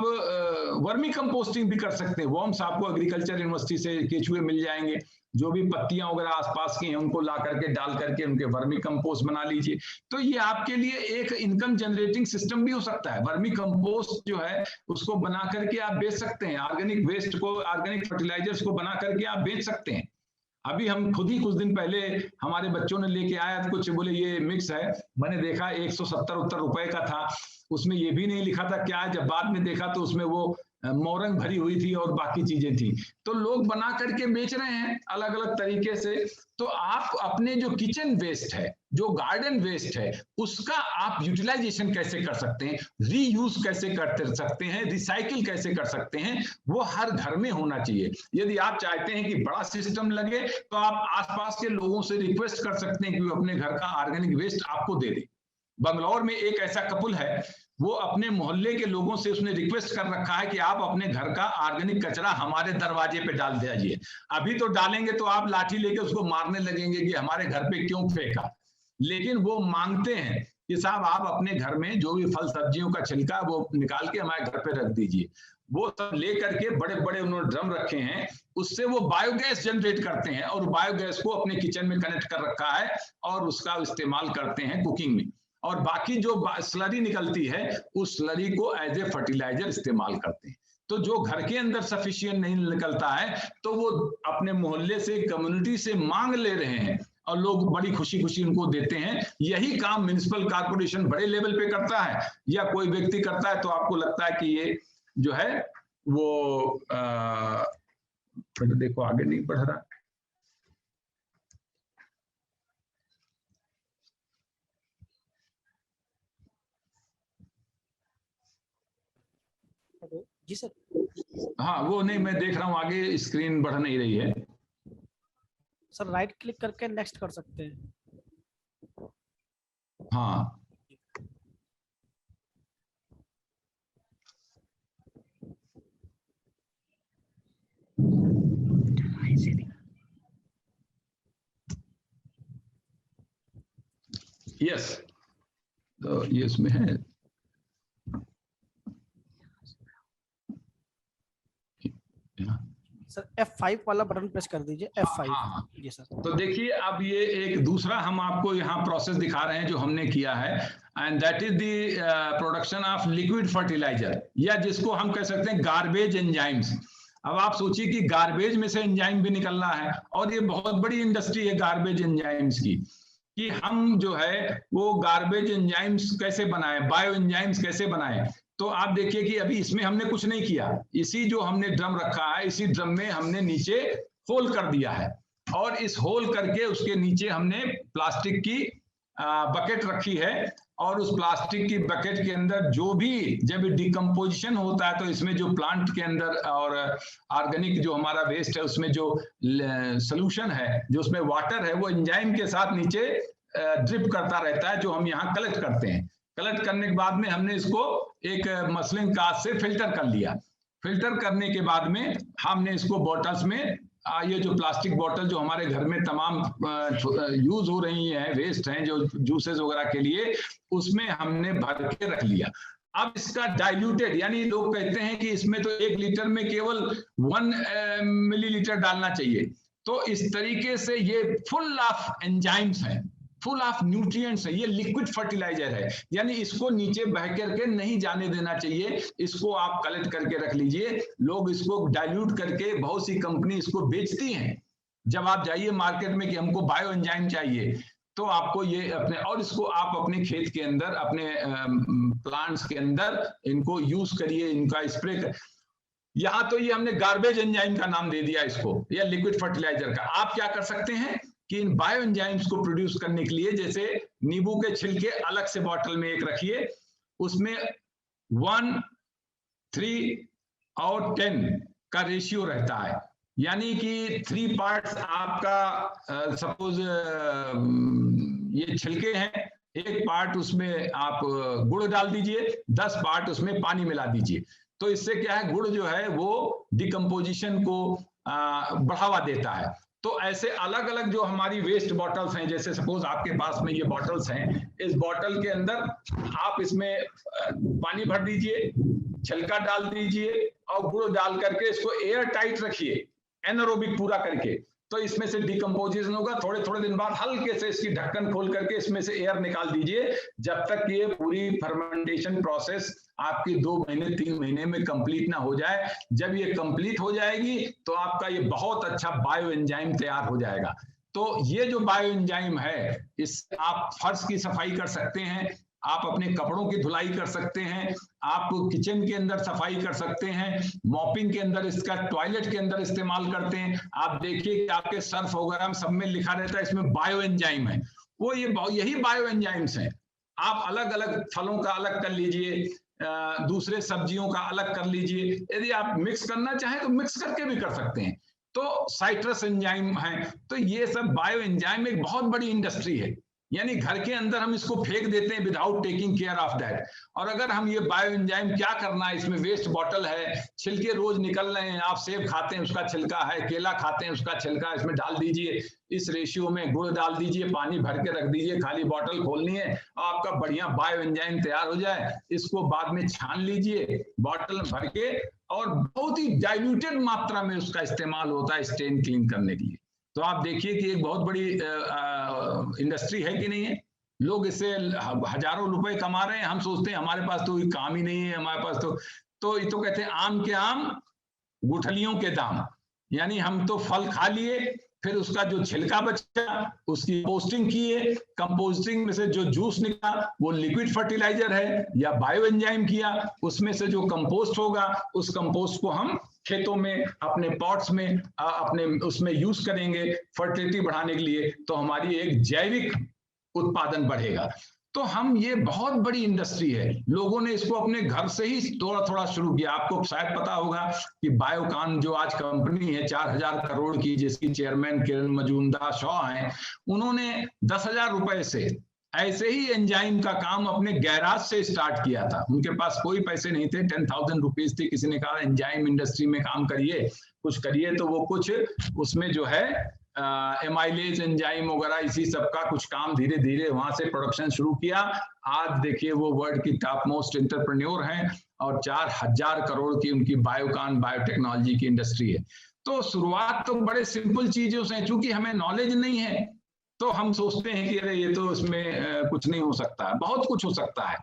वर्मी कंपोस्टिंग भी कर सकते हैं। वर्म्स आपको एग्रीकल्चर यूनिवर्सिटी से केचुए मिल जाएंगे, जो भी पत्तियां वगैरह आसपास की हैं उनको ला करके डाल करके उनके वर्मी कंपोस्ट बना लीजिए। तो ये आपके लिए एक इनकम जनरेटिंग सिस्टम भी हो सकता है। वर्मी कंपोस्ट जो है उसको बना करके आप बेच सकते हैं, ऑर्गेनिक वेस्ट को, ऑर्गेनिक फर्टिलाइजर्स को बना करके आप बेच सकते हैं। अभी हम खुद ही कुछ दिन पहले हमारे बच्चों ने लेके आया कुछ, बोले ये मिक्स है, मैंने देखा 170-170 रुपए का था, उसमें ये भी नहीं लिखा था क्या है। जब बाद में देखा तो उसमें वो मोरंग भरी हुई थी और बाकी चीजें थी। तो लोग बना करके बेच रहे हैं अलग अलग तरीके से। तो आप अपने जो किचन वेस्ट है, जो गार्डन वेस्ट है, उसका आप यूटिलाइजेशन कैसे कर सकते हैं, रीयूज कैसे कर सकते हैं, रिसाइकिल कैसे कर सकते हैं, वो हर घर में होना चाहिए। यदि आप चाहते हैं कि बड़ा सिस्टम लगे तो आप आसपास के लोगों से रिक्वेस्ट कर सकते हैं कि वो अपने घर का ऑर्गेनिक वेस्ट आपको दे दे। बंगलौर में एक ऐसा कपल है, वो अपने मोहल्ले के लोगों से उसने रिक्वेस्ट कर रखा है कि आप अपने घर का ऑर्गेनिक कचरा हमारे दरवाजे पे डाल दीजिए। अभी तो डालेंगे तो आप लाठी लेके उसको मारने लगेंगे कि हमारे घर पे क्यों फेंका, लेकिन वो मांगते हैं कि साहब आप अपने घर में जो भी फल सब्जियों का छिलका वो निकाल के हमारे घर पे रख दीजिए। वो सब ले करके बड़े बड़े उन्होंने ड्रम रखे हैं, उससे वो बायोगैस जनरेट करते हैं और बायोगैस को अपने किचन में कनेक्ट कर रखा है और उसका इस्तेमाल करते हैं कुकिंग में। और बाकी जो स्लरी निकलती है उस स्लरी को एज ए फर्टिलाइजर इस्तेमाल करते हैं। तो जो घर के अंदर सफिशिएंट नहीं निकलता है तो वो अपने मोहल्ले से, कम्युनिटी से मांग ले रहे हैं और लोग बड़ी खुशी खुशी उनको देते हैं। यही काम म्युनिसिपल कॉर्पोरेशन बड़े लेवल पे करता है या कोई व्यक्ति करता है तो आपको लगता है कि ये जो है वो देखो आगे नहीं बढ़ रहा। जी सर। हाँ वो नहीं, मैं देख रहा हूँ आगे स्क्रीन बढ़ नहीं रही है। सर राइट क्लिक करके नेक्स्ट कर सकते हैं। हाँ यस, तो ये इसमें है। सर F5 वाला बटन प्रेस कर दीजिए, F5। हाँ, जी सर। तो देखिए अब ये एक दूसरा हम आपको यहाँ प्रोसेस दिखा रहे हैं जो हमने किया है, and that is the production of liquid fertiliser, या जिसको हम कह सकते हैं गार्बेज एंजाइम्स। अब आप सोचिए कि गार्बेज में से एंजाइम भी निकलना है और ये बहुत बड़ी इंडस्ट्री है गार्बेज एंजाइम्स की, कि हम जो है वो गार्बेज एंजाइम्स कैसे बनाए, बायो एंजाइम्स कैसे बनाए। तो आप देखिए कि अभी इसमें हमने कुछ नहीं किया, इसी जो हमने ड्रम रखा है इसी ड्रम में हमने नीचे होल कर दिया है और इस होल करके उसके नीचे हमने प्लास्टिक की बकेट रखी है और उस प्लास्टिक की बकेट के अंदर जो भी जब डिकम्पोजिशन होता है तो इसमें जो प्लांट के अंदर और ऑर्गेनिक जो हमारा वेस्ट है उसमें जो सोल्यूशन है, जो उसमें वाटर है, वो एंजाइम के साथ नीचे ड्रिप करता रहता है, जो हम यहाँ कलेक्ट करते हैं। कलेक्ट करने के बाद में हमने इसको एक मसलिन कांच से फिल्टर कर लिया। फिल्टर करने के बाद में हमने इसको बॉटल्स में, ये जो प्लास्टिक बॉटल जो हमारे घर में तमाम यूज हो रही हैं, वेस्ट हैं जो जूसेस वगैरह के लिए, उसमें हमने भर के रख लिया। अब इसका डाइल्यूटेड, यानी लोग कहते हैं कि इसमें तो 1 लीटर में केवल 1 मिलीलीटर डालना चाहिए। तो इस तरीके से ये फुल ऑफ एंजाइम्स है, फुल ऑफ न्यूट्रिएंट्स है, ये लिक्विड फर्टिलाइजर है, यानी इसको नीचे बह करके नहीं जाने देना चाहिए। इसको आप कलेक्ट करके रख लीजिए। लोग इसको डाइल्यूट करके, बहुत सी कंपनी इसको बेचती हैं। जब आप जाइए मार्केट में कि हमको बायो एंजाइम चाहिए तो आपको ये अपने, और इसको आप अपने खेत के अंदर, अपने प्लांट्स के अंदर इनको यूज करिए, इनका स्प्रे कर। यहाँ तो ये हमने गार्बेज एंजाइम का नाम दे दिया इसको, या लिक्विड फर्टिलाइजर का। आप क्या कर सकते हैं कि इन बायो एंजाइम्स को प्रोड्यूस करने के लिए, जैसे नींबू के छिलके अलग से बॉटल में एक रखिए, उसमें 1, 3 और 10 का रेशियो रहता है, यानी कि 3 पार्ट्स आपका सपोज ये छिलके हैं, 1 पार्ट उसमें आप गुड़ डाल दीजिए, 10 पार्ट उसमें पानी मिला दीजिए। तो इससे क्या है, गुड़ जो है वो डिकम्पोजिशन को बढ़ावा देता है। तो ऐसे अलग अलग जो हमारी वेस्ट बॉटल्स हैं, जैसे सपोज आपके पास में ये बॉटल्स हैं, इस बॉटल के अंदर आप इसमें पानी भर दीजिए, छिलका डाल दीजिए और गुड़ डाल करके इसको एयर टाइट रखिए, एनारोबिक पूरा करके। तो इसमें से डिकम्पोजिशन होगा, थोड़े थोड़े दिन बाद हल्के से इसकी ढक्कन खोल करके इसमें से एयर निकाल दीजिए, जब तक ये पूरी फर्मेंटेशन प्रोसेस आपकी 2 महीने 3 महीने में कंप्लीट ना हो जाए। जब ये कंप्लीट हो जाएगी तो आपका ये बहुत अच्छा बायो एंजाइम तैयार हो जाएगा। तो ये जो बायो एंजाइम है, इससे आप फर्श की सफाई कर सकते हैं, आप अपने कपड़ों की धुलाई कर सकते हैं, आप किचन के अंदर सफाई कर सकते हैं, मॉपिंग के अंदर इसका, टॉयलेट के अंदर इस्तेमाल करते हैं। आप देखिए कि आपके सर्फ वगैरह सब में लिखा रहता है इसमें बायो एंजाइम है, वो यही बायो एंजाइम्स हैं। आप अलग अलग फलों का अलग कर लीजिए, दूसरे सब्जियों का अलग कर लीजिए, यदि आप मिक्स करना चाहें तो मिक्स करके भी कर सकते हैं। तो साइट्रस एंजाइम है। तो ये सब बायो एंजाइम एक बहुत बड़ी इंडस्ट्री है, यानी घर के अंदर हम इसको फेंक देते हैं without taking care of that. और अगर हम ये बायो एंजाइम क्या करना है, इसमें वेस्ट बॉटल है, छिलके रोज निकल रहे हैं, आप सेब खाते हैं उसका छिलका है, केला खाते हैं उसका छिलका, इसमें डाल दीजिए, इस रेशियो में गुड़ डाल दीजिए, पानी भर के रख दीजिए, खाली बॉटल खोलनी है, आपका बढ़िया बायो एंजाइम तैयार हो जाए। इसको बाद में छान लीजिए बॉटल भर के, और बहुत ही डाइल्यूटेड मात्रा में उसका इस्तेमाल होता है स्टेन क्लीन करने के लिए। तो आप देखिए कि एक बहुत बड़ी इंडस्ट्री है कि नहीं है। लोग इससे हजारों रुपए कमा रहे हैं, हम सोचते हैं हमारे पास तो काम ही नहीं है, हमारे पास तो ये तो कहते हैं आम के आम गुठलियों के दाम, यानी हम तो फल खा लिए, फिर उसका जो छिलका बचा उसकी पोस्टिंग किए, कंपोस्टिंग में से जो जूस निकला वो लिक्विड फर्टिलाइजर है या बायो एंजाइम किया, उसमें से जो कंपोस्ट होगा उस कंपोस्ट को हम खेतों में, अपने पॉट्स में, अपने उसमें यूज करेंगे फर्टिलिटी बढ़ाने के लिए, तो हमारी एक जैविक उत्पादन बढ़ेगा। तो हम, ये बहुत बड़ी इंडस्ट्री है, लोगों ने इसको अपने घर से ही थोड़ा थोड़ा शुरू किया। आपको शायद पता होगा कि बायोकान जो आज कंपनी है 4000 करोड़ की, जिसकी चेयरमैन किरण मजूमदार शॉ हैं, उन्होंने 10,000 रुपए से ऐसे ही एंजाइम का काम अपने गैराज से स्टार्ट किया था। उनके पास कोई पैसे नहीं थे, 10,000 रुपीज थी। किसी ने कहा एंजाइम इंडस्ट्री में काम करिए, कुछ करिए, तो वो कुछ उसमें जो है एमाइलेज एंजाइम वगैरह इसी सब का कुछ काम धीरे धीरे वहां से प्रोडक्शन शुरू किया। आज देखिए वो वर्ल्ड की टॉप मोस्ट एंटरप्रेन्योर हैं और 4000 करोड़ की उनकी बायोकान बायोटेक्नोलॉजी की इंडस्ट्री है। तो शुरुआत तो बड़े सिंपल चीजों से, चूंकि हमें नॉलेज नहीं है तो हम सोचते हैं कि अरे ये तो इसमें कुछ नहीं हो सकता है। बहुत कुछ हो सकता है,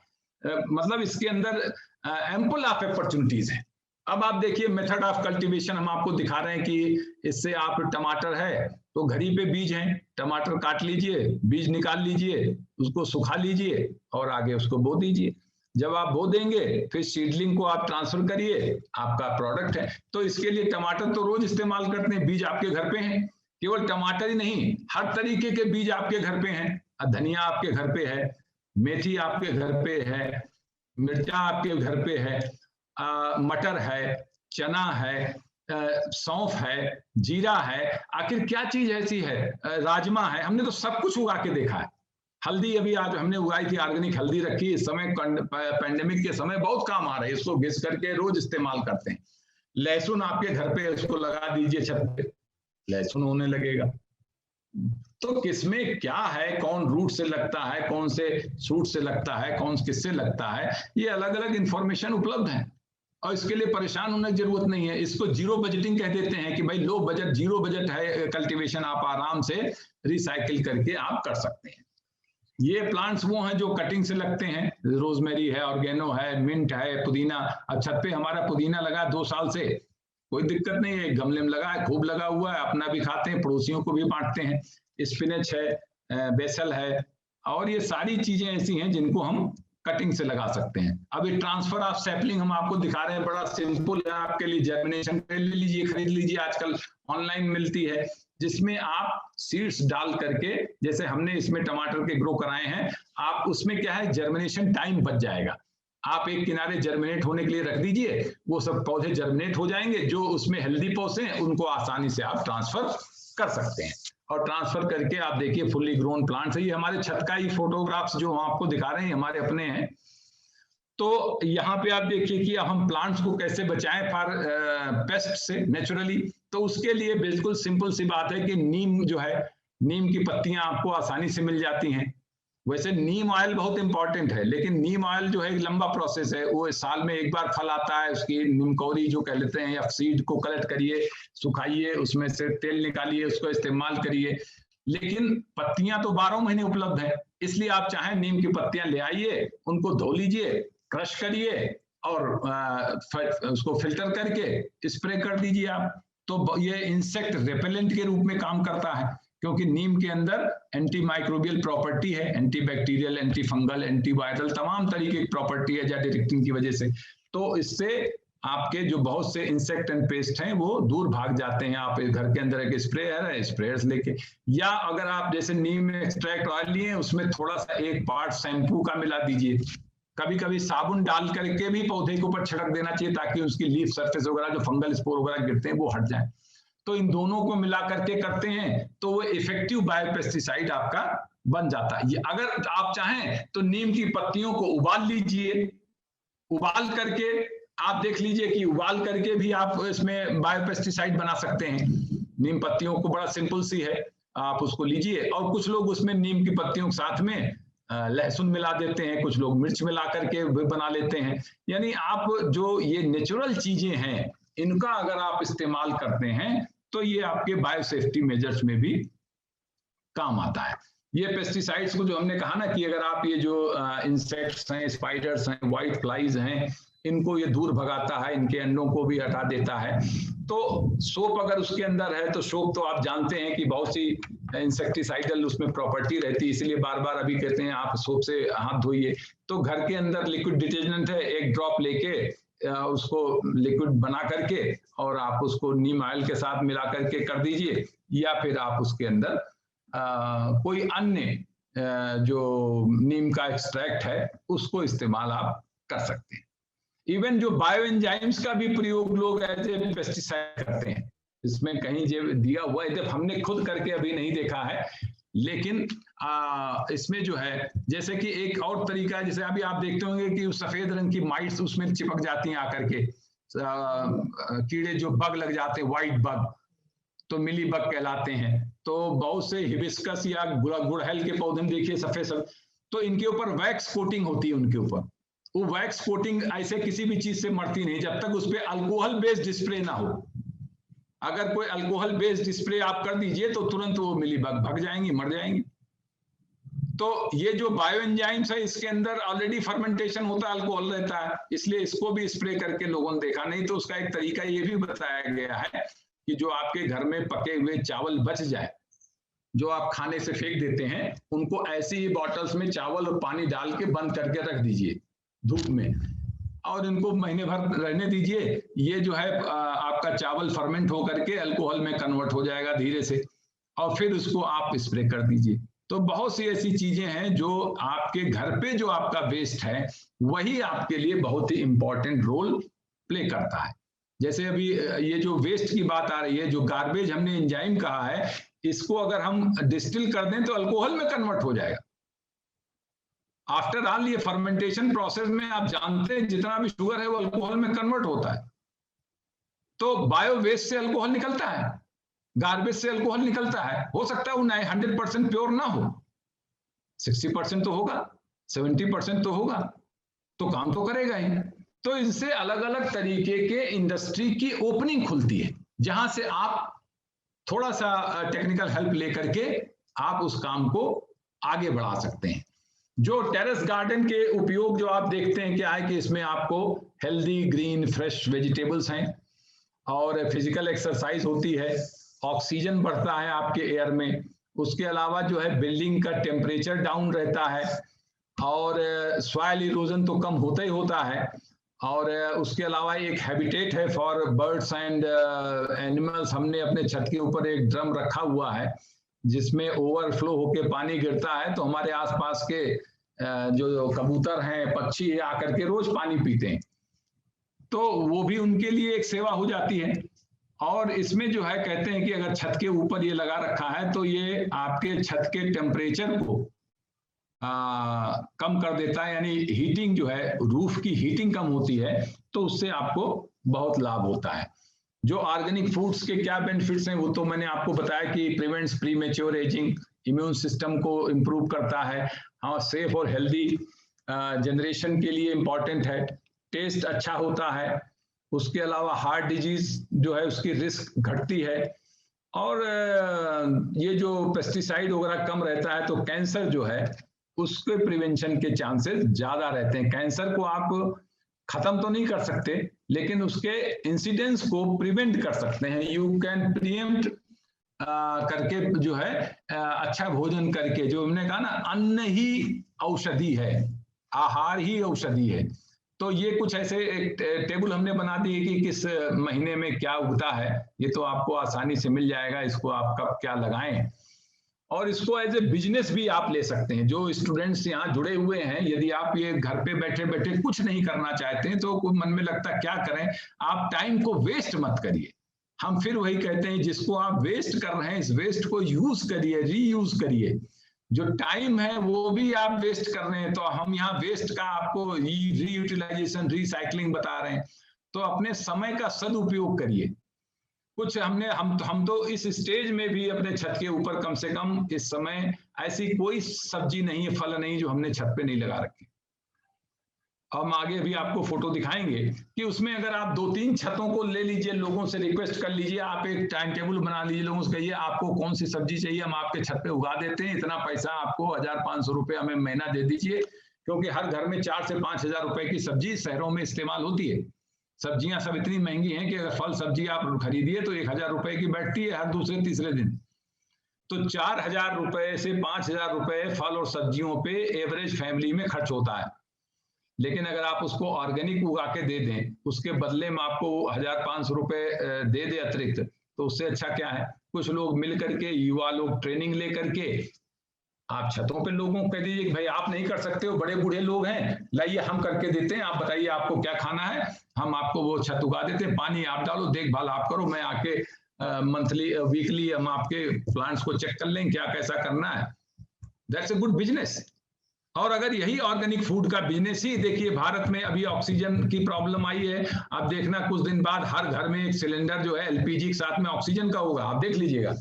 मतलब इसके अंदर एम्पल ऑफ अपॉर्चुनिटीज है। अब आप देखिए मेथड ऑफ कल्टीवेशन हम आपको दिखा रहे हैं कि इससे आप, टमाटर है तो घड़ी पे बीज हैं, टमाटर काट लीजिए, बीज निकाल लीजिए, उसको सुखा लीजिए और आगे उसको बो दीजिए। जब आप बो देंगे फिर सीडलिंग को आप ट्रांसफर करिए, आपका प्रोडक्ट है। तो इसके लिए टमाटर तो रोज इस्तेमाल करते हैं, बीज आपके घर पे हैं। केवल टमाटर ही नहीं, हर तरीके के बीज आपके घर पे हैं। धनिया आपके घर पे है, मेथी आपके घर पे है, मिर्चा आपके घर पे है, मटर है, चना है, सौंफ है, जीरा है, आखिर क्या चीज ऐसी है, राजमा है, हमने तो सब कुछ उगा के देखा है। हल्दी अभी आज हमने उगाई थी, ऑर्गेनिक हल्दी रखी, इस समय पैंडेमिक के समय बहुत काम आ रहा है, इसको घिस करके रोज इस्तेमाल करते हैं। लहसुन आपके घर पे, इसको लगा दीजिए छत पे, लहसुन होने लगेगा। तो किसमें क्या है, कौन रूट से लगता है, कौन से सूट से लगता है, कौन किससे लगता है, ये अलग अलग इंफॉर्मेशन उपलब्ध है और इसके लिए परेशान होने की जरूरत नहीं है। इसको जीरो बजटिंग कह देते हैं कि भाई लो बजट, जीरो बजट है कल्टीवेशन, आप आराम से रिसाइकिल करके आप कर सकते हैं। ये प्लांट्स वो हैं जो कटिंग से लगते हैं, रोजमेरी है, ऑर्गेनो है, मिंट है, पुदीना। अब छत पे हमारा पुदीना लगा 2 साल से, कोई दिक्कत नहीं है, गमले में लगा है, खूब लगा हुआ है, अपना भी खाते हैं, पड़ोसियों को भी बांटते हैं। स्पिनच है, बेसल है, और ये सारी चीजें ऐसी हैं जिनको हम कटिंग से लगा सकते हैं। अब ये ट्रांसफर ऑफ सैपलिंग हम आपको दिखा रहे हैं, बड़ा सिंपल है आपके लिए। जर्मिनेशन ले लीजिए, खरीद लीजिए, आजकल ऑनलाइन मिलती है, जिसमें आप सीड्स डाल करके, जैसे हमने इसमें टमाटर के ग्रो कराए हैं, आप उसमें क्या है, जर्मिनेशन टाइम बच जाएगा। आप एक किनारे जर्मिनेट होने के लिए रख दीजिए, वो सब पौधे जर्मिनेट हो जाएंगे। जो उसमें हेल्दी पौधे हैं उनको आसानी से आप ट्रांसफर कर सकते हैं, और ट्रांसफर करके आप देखिए फुल्ली ग्रोन प्लांट्स है। ये हमारे छत का ही फोटोग्राफ्स जो हम आपको दिखा रहे हैं हमारे अपने हैं। तो यहाँ पे आप देखिए कि अब हम प्लांट्स को कैसे बचाएं फॉर पेस्ट से नेचुरली। तो उसके लिए बिल्कुल सिंपल सी बात है कि नीम जो है, नीम की पत्तियां आपको आसानी से मिल जाती हैं। वैसे नीम ऑयल बहुत इंपॉर्टेंट है, लेकिन नीम ऑयल जो है एक लंबा प्रोसेस है। वो साल में एक बार फल आता है, उसकी नीमकौरी जो कह लेते हैं, या सीड को कलेक्ट करिए, सुखाइए, उसमें से तेल निकालिए, उसको इस्तेमाल करिए। लेकिन पत्तियां तो 12 महीने उपलब्ध है, इसलिए आप चाहें नीम की पत्तियां ले आइए, उनको धो लीजिए, क्रश करिए और उसको फिल्टर करके स्प्रे कर दीजिए आप। तो ये इंसेक्ट रेपेलेंट के रूप में काम करता है, क्योंकि नीम के अंदर एंटी माइक्रोबियल प्रॉपर्टी है, anti bacterial, anti fungal, anti viral, तमाम तरीके की प्रॉपर्टी है डायरेक्टिंग की वजह से। तो इससे आपके जो बहुत से इंसेक्ट एंड पेस्ट हैं वो दूर भाग जाते हैं। आप घर के अंदर एक स्प्रेयर है, स्प्रेयर्स लेके, या अगर आप जैसे नीम एक्सट्रैक्ट ऑयल लिए, उसमें थोड़ा सा एक पार्ट शैम्पू का मिला दीजिए। कभी कभी साबुन डाल करके भी पौधे के ऊपर छिड़क देना चाहिए, ताकि उसकी लीफ सरफेस वगैरह जो फंगल स्पोर वगैरह गिरते हैं वो हट जाए। तो इन दोनों को मिला करके करते हैं तो वो इफेक्टिव बायोपेस्टिसाइड आपका बन जाता है। अगर आप चाहें तो नीम की पत्तियों को उबाल लीजिए, उबाल करके आप देख लीजिए कि उबाल करके भी आप इसमें बायोपेस्टिसाइड बना सकते हैं। नीम पत्तियों को बड़ा सिंपल सी है, आप उसको लीजिए, और कुछ लोग उसमें नीम की पत्तियों के साथ में लहसुन मिला देते हैं, कुछ लोग मिर्च मिला करके भी बना लेते हैं। यानी आप जो ये नेचुरल चीजें हैं इनका अगर आप इस्तेमाल करते हैं तो ये आपके बायोसेफ्टी मेजर्स में भी काम आता है। ये पेस्टिसाइड्स को जो हमने कहा ना कि अगर आप ये जो इंसेक्ट्स हैं, स्पाइडर्स हैं, व्हाइट फ्लाइज हैं, इनको ये दूर भगाता है, इनके अंडों को भी हटा देता है। तो सोप अगर उसके अंदर है तो सोप तो आप जानते हैं कि बहुत सी इंसेक्टिसाइडल उसमें प्रॉपर्टी रहती है, इसलिए बार बार अभी कहते हैं आप सोप से हाथ धोइए। तो घर के अंदर लिक्विड डिटर्जेंट है, एक ड्रॉप लेके उसको लिक्विड बना करके और आप उसको नीम ऑयल के साथ मिला करके कर दीजिए, या फिर आप उसके अंदर कोई अन्य जो नीम का एक्सट्रैक्ट है उसको इस्तेमाल आप कर सकते हैं। इवन जो बायो एंजाइम्स का भी प्रयोग लोग एज ए पेस्टिसाइड करते हैं, इसमें कहीं जो दिया हुआ है, जब हमने खुद करके अभी नहीं देखा है, लेकिन इसमें जो है जैसे कि एक और तरीका है, जैसे अभी आप देखते होंगे कि सफेद रंग की माइट्स उसमें चिपक जाती हैं आकर के, कीड़े जो बग लग जाते हैं, व्हाइट बग, तो मिली बग कहलाते हैं। तो बहुत से हिबिस्कस या गुड़हल के पौधे में देखिए सफेद, तो इनके ऊपर वैक्स कोटिंग होती है उनके ऊपर। वो वैक्स कोटिंग ऐसे किसी भी चीज से मरती नहीं जब तक उस पर अल्कोहल बेस्ड स्प्रे ना हो। अगर कोई अल्कोहल बेस्ड स्प्रे आप कर दीजिए तो तुरंत वो मिली बग भाग जाएंगी, मर जाएंगी। तो ये जो बायो एंजाइम्स है इसके अंदर ऑलरेडी फर्मेंटेशन होता है, अल्कोहल रहता है, इसलिए इसको भी स्प्रे करके लोगों ने देखा। नहीं तो उसका एक तरीका ये भी बताया गया है कि जो आपके घर में पके हुए चावल बच जाए, जो आप खाने से फेंक देते हैं, उनको ऐसी ही बॉटल्स में चावल और पानी डाल के बंद करके रख दीजिए धूप में, और इनको महीने भर रहने दीजिए। ये जो है आपका चावल फर्मेंट होकर के अल्कोहल में कन्वर्ट हो जाएगा धीरे से, और फिर उसको आप स्प्रे कर दीजिए। तो बहुत सी ऐसी चीजें हैं जो आपके घर पे जो आपका वेस्ट है वही आपके लिए बहुत ही इंपॉर्टेंट रोल प्ले करता है। जैसे अभी ये जो वेस्ट की बात आ रही है, जो गार्बेज हमने एंजाइम कहा है, इसको अगर हम डिस्टिल कर दें तो अल्कोहल में कन्वर्ट हो जाएगा। आफ्टर ऑल ये फर्मेंटेशन प्रोसेस में आप जानते हैं जितना भी शुगर है वो अल्कोहल में कन्वर्ट होता है। तो बायो वेस्ट से अल्कोहल निकलता है, गार्बेज से अल्कोहल निकलता है। हो सकता है वो 100% प्योर ना हो, 60% तो होगा, 70% तो होगा, तो काम तो करेगा ही। तो इससे अलग अलग तरीके के इंडस्ट्री की ओपनिंग खुलती है, जहां से आप थोड़ा सा टेक्निकल हेल्प लेकर के आप उस काम को आगे बढ़ा सकते हैं। जो टेरेस गार्डन के उपयोग जो आप देखते हैं क्या है कि इसमें आपको हेल्दी ग्रीन फ्रेश वेजिटेबल्स हैं, और फिजिकल एक्सरसाइज होती है, ऑक्सीजन बढ़ता है आपके एयर में, उसके अलावा जो है बिल्डिंग का टेम्परेचर डाउन रहता है, और सॉइल इरोजन तो कम होता ही होता है, और उसके अलावा एक हैबिटेट है फॉर बर्ड्स एंड एनिमल्स। हमने अपने छत के ऊपर एक ड्रम रखा हुआ है जिसमें ओवरफ्लो होके पानी गिरता है, तो हमारे आसपास के जो कबूतर हैं, पक्षी है, आकर के रोज पानी पीते हैं, तो वो भी उनके लिए एक सेवा हो जाती है। और इसमें जो है कहते हैं कि अगर छत के ऊपर ये लगा रखा है तो ये आपके छत के टेम्परेचर को कम कर देता है, यानी हीटिंग जो है, रूफ की हीटिंग कम होती है, तो उससे आपको बहुत लाभ होता है। जो ऑर्गेनिक फूड्स के क्या बेनिफिट्स हैं वो तो मैंने आपको बताया कि prevents premature ageing, immune system को इम्प्रूव करता है, हाँ, सेफ और हेल्दी जनरेशन के लिए इम्पॉर्टेंट है, टेस्ट अच्छा होता है, उसके अलावा हार्ट डिजीज जो है उसकी रिस्क घटती है, और ये जो पेस्टिसाइड वगैरह कम रहता है तो कैंसर जो है उसके प्रिवेंशन के चांसेस ज्यादा रहते हैं। कैंसर को आप खत्म तो नहीं कर सकते, लेकिन उसके इंसिडेंस को प्रिवेंट कर सकते हैं। यू कैन प्रिएम्प्ट करके जो है अच्छा भोजन करके, जो हमने कहा ना, अन्न ही औषधि है, आहार ही औषधि है। तो ये कुछ ऐसे एक टेबल हमने बना दी है कि किस महीने में क्या उगता है, ये तो आपको आसानी से मिल जाएगा, इसको आप कब क्या लगाएं। और इसको एज ए बिजनेस भी आप ले सकते हैं। जो स्टूडेंट्स यहाँ जुड़े हुए हैं, यदि आप ये घर पे बैठे बैठे कुछ नहीं करना चाहते हैं, तो मन में लगता है क्या करें, आप टाइम को वेस्ट मत करिए। हम फिर वही कहते हैं, जिसको आप वेस्ट कर रहे हैं, इस वेस्ट को यूज करिए, रीयूज करिए। जो टाइम है वो भी आप वेस्ट कर रहे हैं, तो हम यहाँ वेस्ट का आपको रीयूटिलाइजेशन, रिसाइकलिंग बता रहे हैं। तो अपने समय का सदुपयोग करिए। कुछ हम तो इस स्टेज में भी अपने छत के ऊपर कम से कम इस समय ऐसी कोई सब्जी नहीं है, फल नहीं, जो हमने छत पे नहीं लगा रखी। हम आगे भी आपको फोटो दिखाएंगे कि उसमें अगर आप 2-3 छतों को ले लीजिए, लोगों से रिक्वेस्ट कर लीजिए, आप एक टाइम टेबल बना लीजिए, लोगों से कहिए आपको कौन सी सब्जी चाहिए, हम आपके छत पे उगा देते हैं, इतना पैसा आपको 1500 रुपये हमें महीना दे दीजिए। क्योंकि हर घर में 4 से 5 हजार रुपए की सब्जी शहरों में इस्तेमाल होती है। सब्जियां सब इतनी महंगी हैं कि अगर फल सब्जी आप खरीदिए तो 1000 रुपए की बैठती है हर दूसरे तीसरे दिन। तो 4000 रुपए से 5000 रुपए फल और सब्जियों पे एवरेज फैमिली में खर्च होता है। लेकिन अगर आप उसको ऑर्गेनिक उगा के दे दें, उसके बदले में आपको 1500 रुपए दे दे अतिरिक्त, तो उससे अच्छा क्या है। कुछ लोग मिल करके, युवा लोग ट्रेनिंग ले करके आप छतों पे लोगों को कह दीजिए कि भाई आप नहीं कर सकते हो, बड़े बूढ़े लोग हैं, लाइए हम करके देते हैं, आप बताइए आपको क्या खाना है, हम आपको वो छत उगा देते हैं, पानी आप डालो, देखभाल आप करो, मैं आके मंथली वीकली हम आपके प्लांट्स को चेक कर लें क्या कैसा करना है। That's a good business. और अगर यही ऑर्गेनिक फूड का बिजनेस ही, देखिए भारत में अभी ऑक्सीजन की प्रॉब्लम आई है, आप देखना कुछ दिन बाद हर घर में एक सिलेंडर जो है एलपीजी के साथ में ऑक्सीजन का होगा, आप देख लीजिएगा।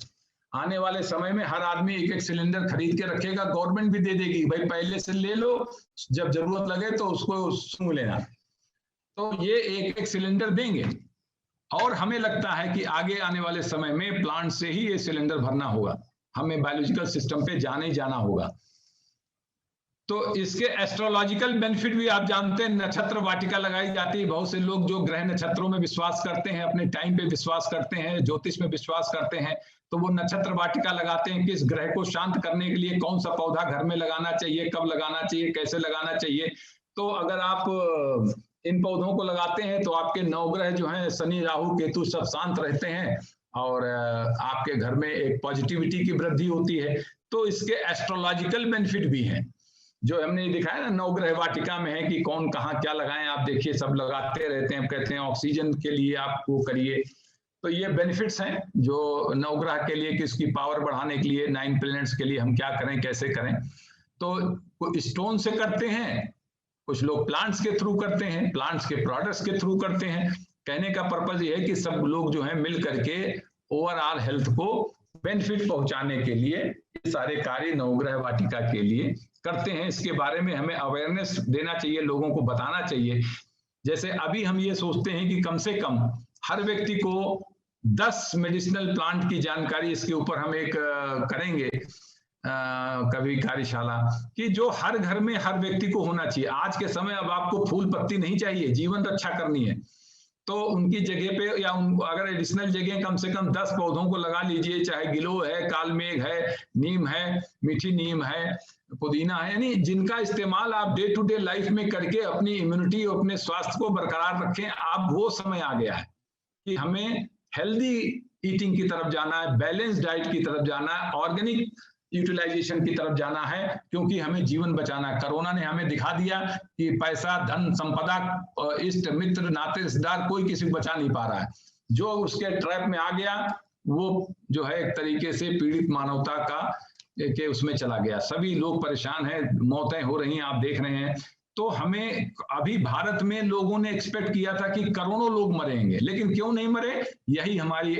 आने वाले समय में हर आदमी एक एक सिलेंडर खरीद के रखेगा, गवर्नमेंट भी दे देगी, भाई पहले से ले लो, जब जरूरत लगे तो उसको सूंघ लेना। तो ये एक एक सिलेंडर देंगे, और हमें लगता है कि आगे आने वाले समय में प्लांट से ही ये सिलेंडर भरना होगा, हमें बायोलॉजिकल सिस्टम पे जाने ही जाना होगा। तो इसके एस्ट्रोलॉजिकल बेनिफिट भी आप जानते हैं, नक्षत्र वाटिका लगाई जाती है। बहुत से लोग जो ग्रह नक्षत्रों में विश्वास करते हैं, अपने टाइम पे विश्वास करते हैं, ज्योतिष में विश्वास करते हैं, तो वो नक्षत्र वाटिका लगाते हैं कि इस ग्रह को शांत करने के लिए कौन सा पौधा घर में लगाना चाहिए, कब लगाना चाहिए, कैसे लगाना चाहिए। तो अगर आप इन पौधों को लगाते हैं तो आपके 9 ग्रह जो हैं, शनि राहु केतु, सब शांत रहते हैं, और आपके घर में एक पॉजिटिविटी की वृद्धि होती है। तो इसके एस्ट्रोलॉजिकल बेनिफिट भी हैं, जो हमने दिखाया ना 9 ग्रह वाटिका में है कि कौन कहाँ क्या लगाएं। आप देखिए सब लगाते रहते हैं, कहते हैं ऑक्सीजन के लिए आप वो करिए। तो ये बेनिफिट्स हैं जो 9 ग्रह के लिए, कि इसकी पावर बढ़ाने के लिए, 9 प्लैनेट्स के लिए हम क्या करें, कैसे करें। तो स्टोन से करते हैं, कुछ लोग प्लांट्स के थ्रू करते हैं, प्लांट्स के प्रोडक्ट्स के थ्रू करते हैं। कहने का पर्पज ये है कि सब लोग जो है मिल करके ओवरऑल हेल्थ को बेनिफिट पहुंचाने के लिए ये सारे कार्य 9 ग्रह वाटिका के लिए करते हैं। इसके बारे में हमें अवेयरनेस देना चाहिए, लोगों को बताना चाहिए। जैसे अभी हम ये सोचते हैं कि कम से कम हर व्यक्ति को 10 मेडिसिनल प्लांट की जानकारी, इसके ऊपर हम एक करेंगे कभी कार्यशाला, कि जो हर घर में हर व्यक्ति को होना चाहिए। आज के समय अब आपको फूल पत्ती नहीं चाहिए, जीवन रक्षा करनी है, तो उनकी जगह पे या अगर एडिशनल जगह कम से कम 10 पौधों को लगा लीजिए, चाहे गिलोय है, कालमेघ है, नीम है, मीठी नीम है, पुदीना है, यानी जिनका इस्तेमाल आप डे टू डे लाइफ में करके अपनी इम्यूनिटी और अपने स्वास्थ्य को बरकरार रखें। अब वो समय आ गया है कि हमें हेल्दी ईटिंग की तरफ जाना है, बैलेंस डाइट की तरफ जाना है, ऑर्गेनिक यूटिलाइजेशन की तरफ जाना है, क्योंकि हमें जीवन बचाना है। कोरोना ने हमें दिखा दिया कि पैसा, धन, संपदा, इष्ट मित्र, नाते रिश्तेदार कोई किसी को बचा नहीं पा रहा है। जो उसके ट्रैप में आ गया वो जो है एक तरीके से पीड़ित मानवता का के उसमें चला गया। सभी लोग परेशान हैं, मौतें हो रही हैं, आप देख रहे हैं। तो हमें अभी भारत में लोगों ने एक्सपेक्ट किया था कि करोड़ों लोग मरेंगे, लेकिन क्यों नहीं मरे? यही हमारी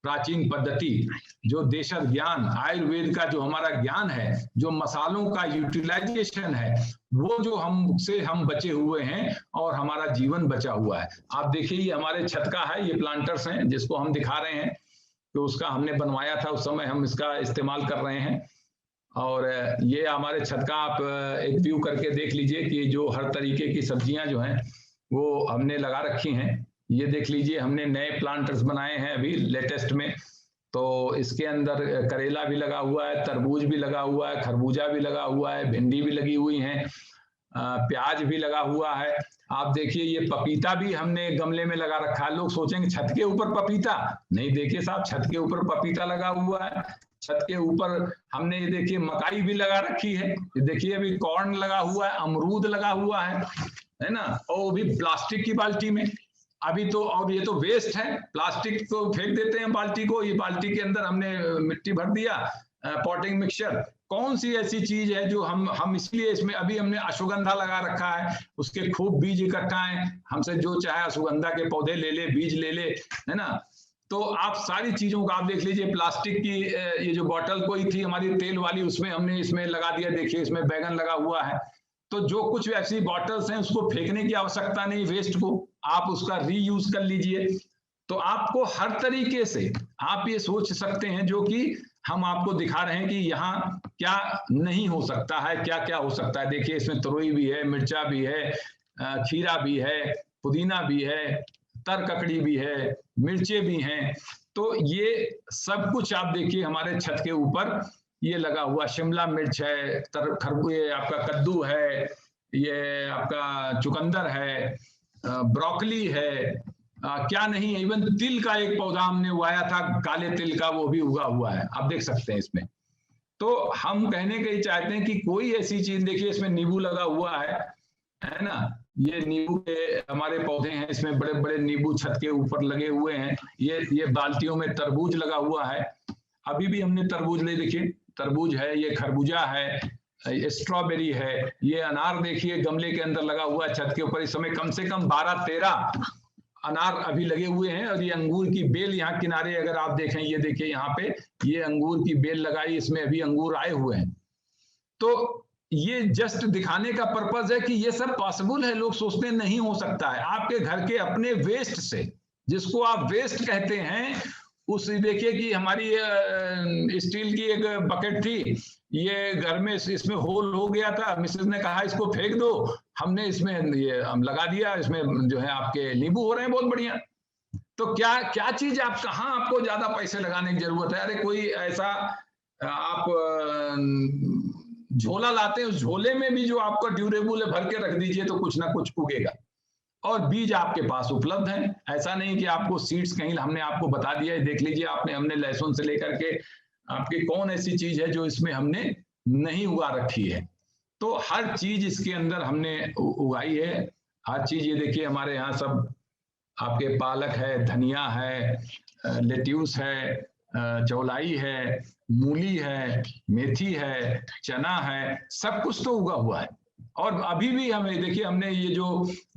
प्राचीन पद्धति, जो देशज ज्ञान, आयुर्वेद का जो हमारा ज्ञान है, जो मसालों का यूटिलाइजेशन है, वो जो हम बचे हुए हैं और हमारा जीवन बचा हुआ है। आप देखिए ये हमारे छत का है, ये प्लांटर्स हैं जिसको हम दिखा रहे हैं, तो उसका हमने बनवाया था, उस समय हम इसका इस्तेमाल कर रहे हैं। और ये हमारे छत का आप एक व्यू करके देख लीजिए कि जो हर तरीके की सब्जियां जो हैं वो हमने लगा रखी हैं। ये देख लीजिए हमने नए प्लांटर्स बनाए हैं अभी लेटेस्ट में। तो इसके अंदर करेला भी लगा हुआ है, तरबूज भी लगा हुआ है, खरबूजा भी लगा हुआ है, भिंडी भी लगी हुई है, प्याज भी लगा हुआ है। आप देखिए ये पपीता भी हमने गमले में लगा रखा है। लोग सोचेंगे छत के ऊपर पपीता, नहीं, देखिए साहब छत के ऊपर पपीता लगा हुआ है। छत के ऊपर हमने ये देखिए मकाई भी लगा रखी है, ये देखिए अभी कॉर्न लगा हुआ है, अमरूद लगा हुआ है ना, और वो भी प्लास्टिक की बाल्टी में अभी तो। और ये तो वेस्ट है, प्लास्टिक तो फेंक देते हैं बाल्टी को, ये बाल्टी के अंदर हमने मिट्टी भर दिया, पॉटिंग मिक्सचर। कौन सी ऐसी चीज है जो हम इसलिए इसमें अभी हमने अश्वगंधा लगा रखा है, उसके खूब बीज इकट्ठा है, हमसे जो चाहे अश्वगंधा के पौधे ले ले, बीज ले ले, है ना। तो आप सारी चीजों का आप देख लीजिए, प्लास्टिक की ये जो बॉटल कोई थी हमारी तेल वाली, उसमें हमने इसमें लगा दिया, देखिए इसमें बैगन लगा हुआ है। तो जो कुछ ऐसी बॉटल्स हैं उसको फेंकने की आवश्यकता नहीं, वेस्ट को आप उसका रीयूज कर लीजिए। तो आपको हर तरीके से आप ये सोच सकते हैं, जो कि हम आपको दिखा रहे हैं कि यहाँ क्या नहीं हो सकता है, क्या क्या हो सकता है। देखिए इसमें तरोई भी है, मिर्चा भी है, खीरा भी है, पुदीना भी है, तरककड़ी भी है, मिर्चे भी हैं। तो ये सब कुछ आप देखिए हमारे छत के ऊपर ये लगा हुआ, शिमला मिर्च है, खरबूजे, आपका कद्दू है, ये आपका चुकंदर है, ब्रोकली है, क्या नहीं, इवन तिल का एक पौधा हमने उगाया था, काले तिल का, वो भी उगा हुआ है, आप देख सकते हैं इसमें। तो हम कहने के ही चाहते हैं कि कोई ऐसी चीज, देखिए इसमें नींबू लगा हुआ है ना, ये नींबू के हमारे पौधे हैं, इसमें बड़े बड़े नींबू छत के ऊपर लगे हुए हैं। ये बाल्टियों में तरबूज लगा हुआ है, अभी भी हमने तरबूज ले, देखिए तरबूज है, ये खरबूजा है, स्ट्रॉबेरी है, ये अनार देखिए गमले के अंदर लगा हुआ है छत के ऊपर। इस समय कम से कम 12-13 अनार अभी लगे हुए हैं। और ये अंगूर की बेल यहाँ किनारे अगर आप देखें, ये देखिए यहाँ पे ये अंगूर की बेल लगाई, इसमें अभी अंगूर आए हुए हैं। तो ये जस्ट दिखाने का पर्पज है कि ये सब पॉसिबल है। लोग सोचते नहीं हो सकता है, आपके घर के अपने वेस्ट से, जिसको आप वेस्ट कहते हैं, उस देखिए कि हमारी स्टील की एक बकेट थी, ये घर में इसमें होल हो गया था, मिसेज ने कहा इसको फेंक दो, हमने इसमें ये हम लगा दिया, इसमें जो है आपके नींबू हो रहे हैं बहुत बढ़िया। तो क्या क्या चीज आप, कहाँ आपको ज्यादा पैसे लगाने की जरूरत है? अरे कोई ऐसा आप झोला लाते हैं, उस झोले में भी जो आपका ड्यूरेबल है भर के रख दीजिए तो कुछ ना कुछ उगेगा। और बीज आपके पास उपलब्ध है, ऐसा नहीं कि आपको सीड्स कहीं, हमने आपको बता दिया है, देख लीजिए हमने लहसुन से लेकर के आपकी कौन ऐसी चीज है जो इसमें हमने नहीं उगा रखी है। तो हर चीज इसके अंदर हमने उगाई है, हर चीज। ये देखिए हमारे यहाँ सब आपके पालक है, धनिया है, लेट्यूस है, चौलाई है, मूली है, मेथी है, चना है, सब कुछ तो उगा हुआ है। और अभी भी हमें देखिए, हमने ये जो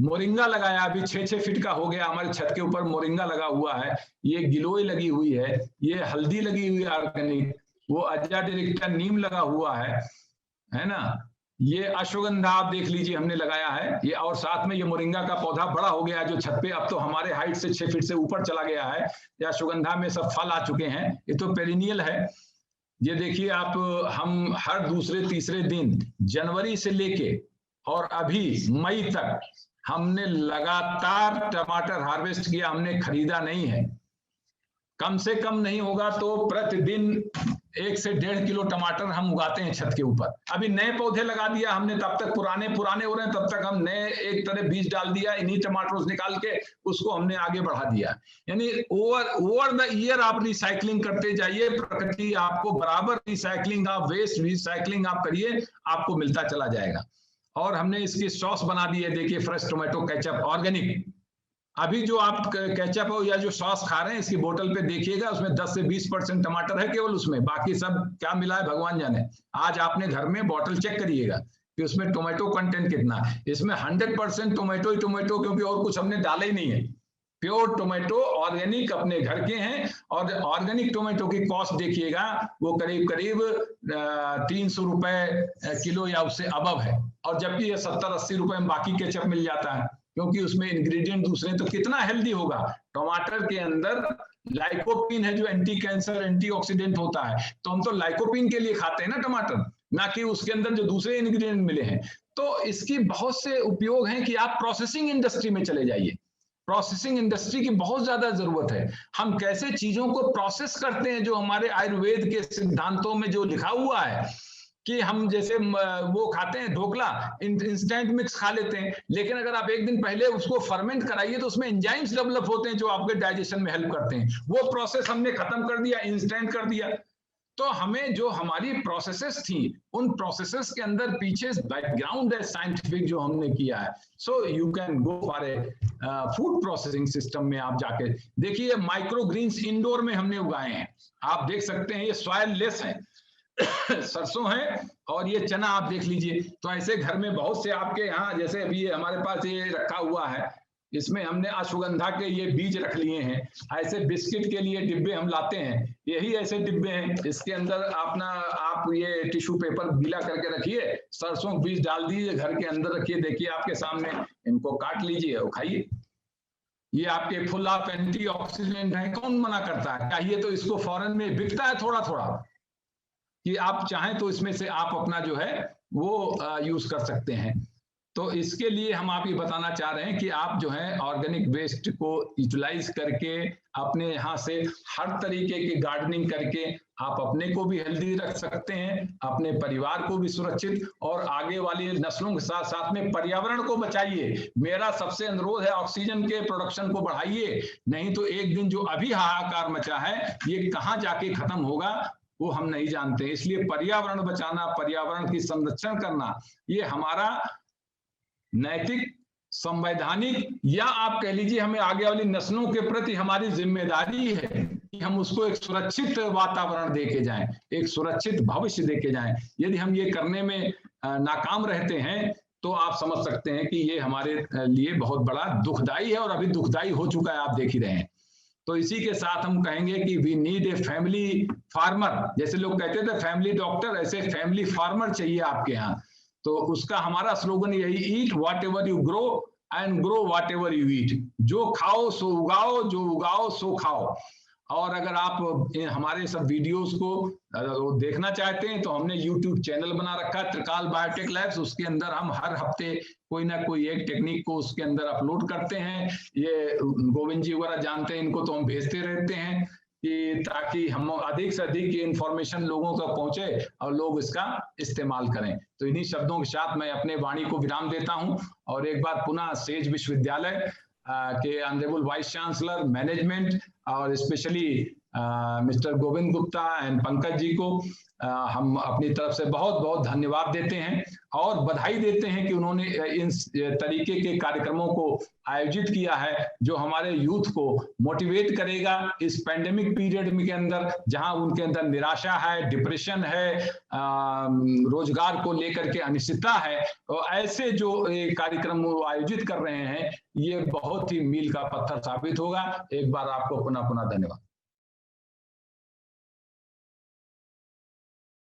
मोरिंगा लगाया अभी 6-6 फीट का हो गया, हमारे छत के ऊपर मोरिंगा लगा हुआ है, ये गिलोय लगी हुई है, ये हल्दी लगी हुई है ऑर्गेनिक, वो अजाडिरेक्टा नीम लगा हुआ है ना, ये अश्वगंधा आप देख लीजिए हमने लगाया है ये, और साथ में ये मोरिंगा का पौधा बड़ा हो गया है जो छत पे, अब तो हमारे हाइट से 6 फीट से ऊपर चला गया है। ये अश्वगंधा में सब फल आ चुके हैं, ये तो पेरिनियल है। ये देखिए आप, हम हर दूसरे-तीसरे दिन जनवरी से लेके और अभी मई तक हमने लगातार टमाटर हार्वेस्ट किया, हमने खरीदा नहीं है। कम से कम नहीं होगा तो प्रतिदिन 1 से 1.5 किलो टमाटर हम उगाते हैं छत के ऊपर। अभी नए पौधे लगा दिया हमने, तब तक पुराने हो रहे हैं, तब तक हम नए एक तरह बीज डाल दिया, इन्हीं टमाटरों निकाल के उसको हमने आगे बढ़ा दिया। यानी ओवर द ईयर आप रिसाइकलिंग करते जाइए, प्रकृति आपको बराबर रिसाइकलिंग, आप वेस्ट रिसाइकलिंग आप करिए, आपको मिलता चला जाएगा। और हमने इसकी सॉस बना दी है, देखिए फ्रेश टोमेटो केचप ऑर्गेनिक। अभी जो आप केचप हो या जो सॉस खा रहे हैं, इसकी बोतल पे देखिएगा, उसमें 10 से 20% टमाटर है केवल उसमें, बाकी सब क्या मिला है भगवान जाने। आज आपने घर में बोतल चेक करिएगा कि उसमें टोमेटो कंटेंट कितना है। इसमें 100% टोमेटो ही टोमेटो, क्योंकि और कुछ हमने डाला ही नहीं है। प्योर टोमेटो ऑर्गेनिक अपने घर के हैं। और ऑर्गेनिक टोमेटो की कॉस्ट देखिएगा, वो करीब करीब 300 रुपए किलो या उससे अबव है। और जबकि ये 70-80 रुपए में बाकी केचप मिल जाता है, क्योंकि उसमें इंग्रेडिएंट दूसरे। तो कितना हेल्दी होगा। टमाटर के अंदर लाइकोपीन है जो एंटी कैंसर एंटीऑक्सीडेंट होता है, तो हम तो लाइकोपीन के लिए खाते हैं ना टमाटर, ना कि उसके अंदर जो दूसरे इंग्रेडिएंट मिले हैं। तो इसकी बहुत से उपयोग हैं कि आप प्रोसेसिंग इंडस्ट्री में चले जाइए। प्रोसेसिंग इंडस्ट्री की बहुत ज्यादा जरूरत है। हम कैसे चीजों को प्रोसेस करते हैं, जो हमारे आयुर्वेद के सिद्धांतों में जो लिखा हुआ है कि हम जैसे वो खाते हैं ढोकला, इंस्टेंट मिक्स खा लेते हैं, लेकिन अगर आप एक दिन पहले उसको फर्मेंट कराइए तो उसमें एंजाइम्स डेवलप होते हैं जो आपके डाइजेशन में हेल्प करते हैं। वो प्रोसेस हमने खत्म कर दिया, इंस्टेंट कर दिया। तो हमें जो हमारी प्रोसेसेस थी, उन प्रोसेसेस के अंदर पीछे बैकग्राउंड है साइंटिफिक जो हमने किया है। So you can go for a food processing system में आप जाके देखिए। माइक्रो ग्रीन्स इंडोर में हमने उगाए हैं, आप देख सकते हैं, ये सॉइल लेस है। सरसों है और ये चना आप देख लीजिए। तो ऐसे घर में बहुत से आपके यहाँ, जैसे अभी ये हमारे पास ये रखा हुआ है, इसमें हमने अश्वगंधा के ये बीज रख लिए हैं। ऐसे बिस्किट के लिए डिब्बे हम लाते हैं, यही ऐसे डिब्बे हैं। इसके अंदर आप ये टिश्यू पेपर गीला करके रखिए, सरसों बीज डाल दीजिए, घर के अंदर रखिए, देखिए आपके सामने, इनको काट लीजिए और खाइए। ये आपके फुल ऑफ एंटीऑक्सीडेंट है, कौन मना करता है। चाहिए तो इसको फॉरेन में बिकता है थोड़ा थोड़ा, कि आप चाहें तो इसमें से आप अपना जो है वो यूज कर सकते हैं। तो इसके लिए हम आप ये बताना चाह रहे हैं कि आप जो है ऑर्गेनिक वेस्ट को यूटिलाइज करके अपने यहाँ से हर तरीके की गार्डनिंग करके आप अपने को भी हेल्दी रख सकते हैं, अपने परिवार को भी सुरक्षित, और आगे वाली नस्लों के साथ साथ में पर्यावरण को बचाइए। मेरा सबसे अनुरोध है, ऑक्सीजन के प्रोडक्शन को बढ़ाइए, नहीं तो एक दिन जो अभी हाहाकार मचा है ये कहाँ जाके खत्म होगा वो हम नहीं जानते। इसलिए पर्यावरण बचाना, पर्यावरण की संरक्षण करना, ये हमारा नैतिक, संवैधानिक, या आप कह लीजिए हमें आगे वाली नस्लों के प्रति हमारी जिम्मेदारी है कि हम उसको एक सुरक्षित वातावरण देके जाएं, एक सुरक्षित भविष्य देके जाएं। यदि हम ये करने में नाकाम रहते हैं तो आप समझ सकते हैं कि ये हमारे लिए बहुत बड़ा दुखदाई है, और अभी दुखदाई हो चुका है, आप देख ही रहे हैं। तो इसी के साथ हम कहेंगे कि we need a family farmer. जैसे लोग कहते थे फैमिली डॉक्टर, ऐसे फैमिली फार्मर चाहिए आपके यहाँ। तो उसका हमारा स्लोगन यही, eat whatever you grow and grow whatever you eat. जो खाओ सो उगाओ, जो उगाओ सो खाओ। और अगर आप हमारे सब वीडियोस को देखना चाहते हैं तो हमने YouTube चैनल बना रखा है, त्रिकाल बायोटेक लैब्स। उसके अंदर हम हर हफ्ते कोई ना कोई एक टेक्निक को उसके अंदर अपलोड करते हैं। ये गोविंद जी वगैरह जानते हैं इनको, तो हम भेजते रहते हैं कि ताकि हम अधिक से अधिक ये इंफॉर्मेशन लोगों तक पहुंचे और लोग इसका इस्तेमाल करें। तो इन्हीं शब्दों के साथ मैं अपने वाणी को विराम देता हूं, और एक बार पुनः सेज विश्वविद्यालय के ऑनरेबल वाइस चांसलर, मैनेजमेंट, और specially mister Govind Gupta and Pankaj ji को हम अपनी तरफ से बहुत बहुत धन्यवाद देते हैं और बधाई देते हैं कि उन्होंने इन तरीके के कार्यक्रमों को आयोजित किया है, जो हमारे यूथ को मोटिवेट करेगा इस पैंडेमिक पीरियड के अंदर, जहां उनके अंदर निराशा है, डिप्रेशन है, रोजगार को लेकर के अनिश्चितता है। तो ऐसे जो कार्यक्रम आयोजित कर रहे हैं, ये बहुत ही मील का पत्थर साबित होगा। एक बार आपको पुनः धन्यवाद।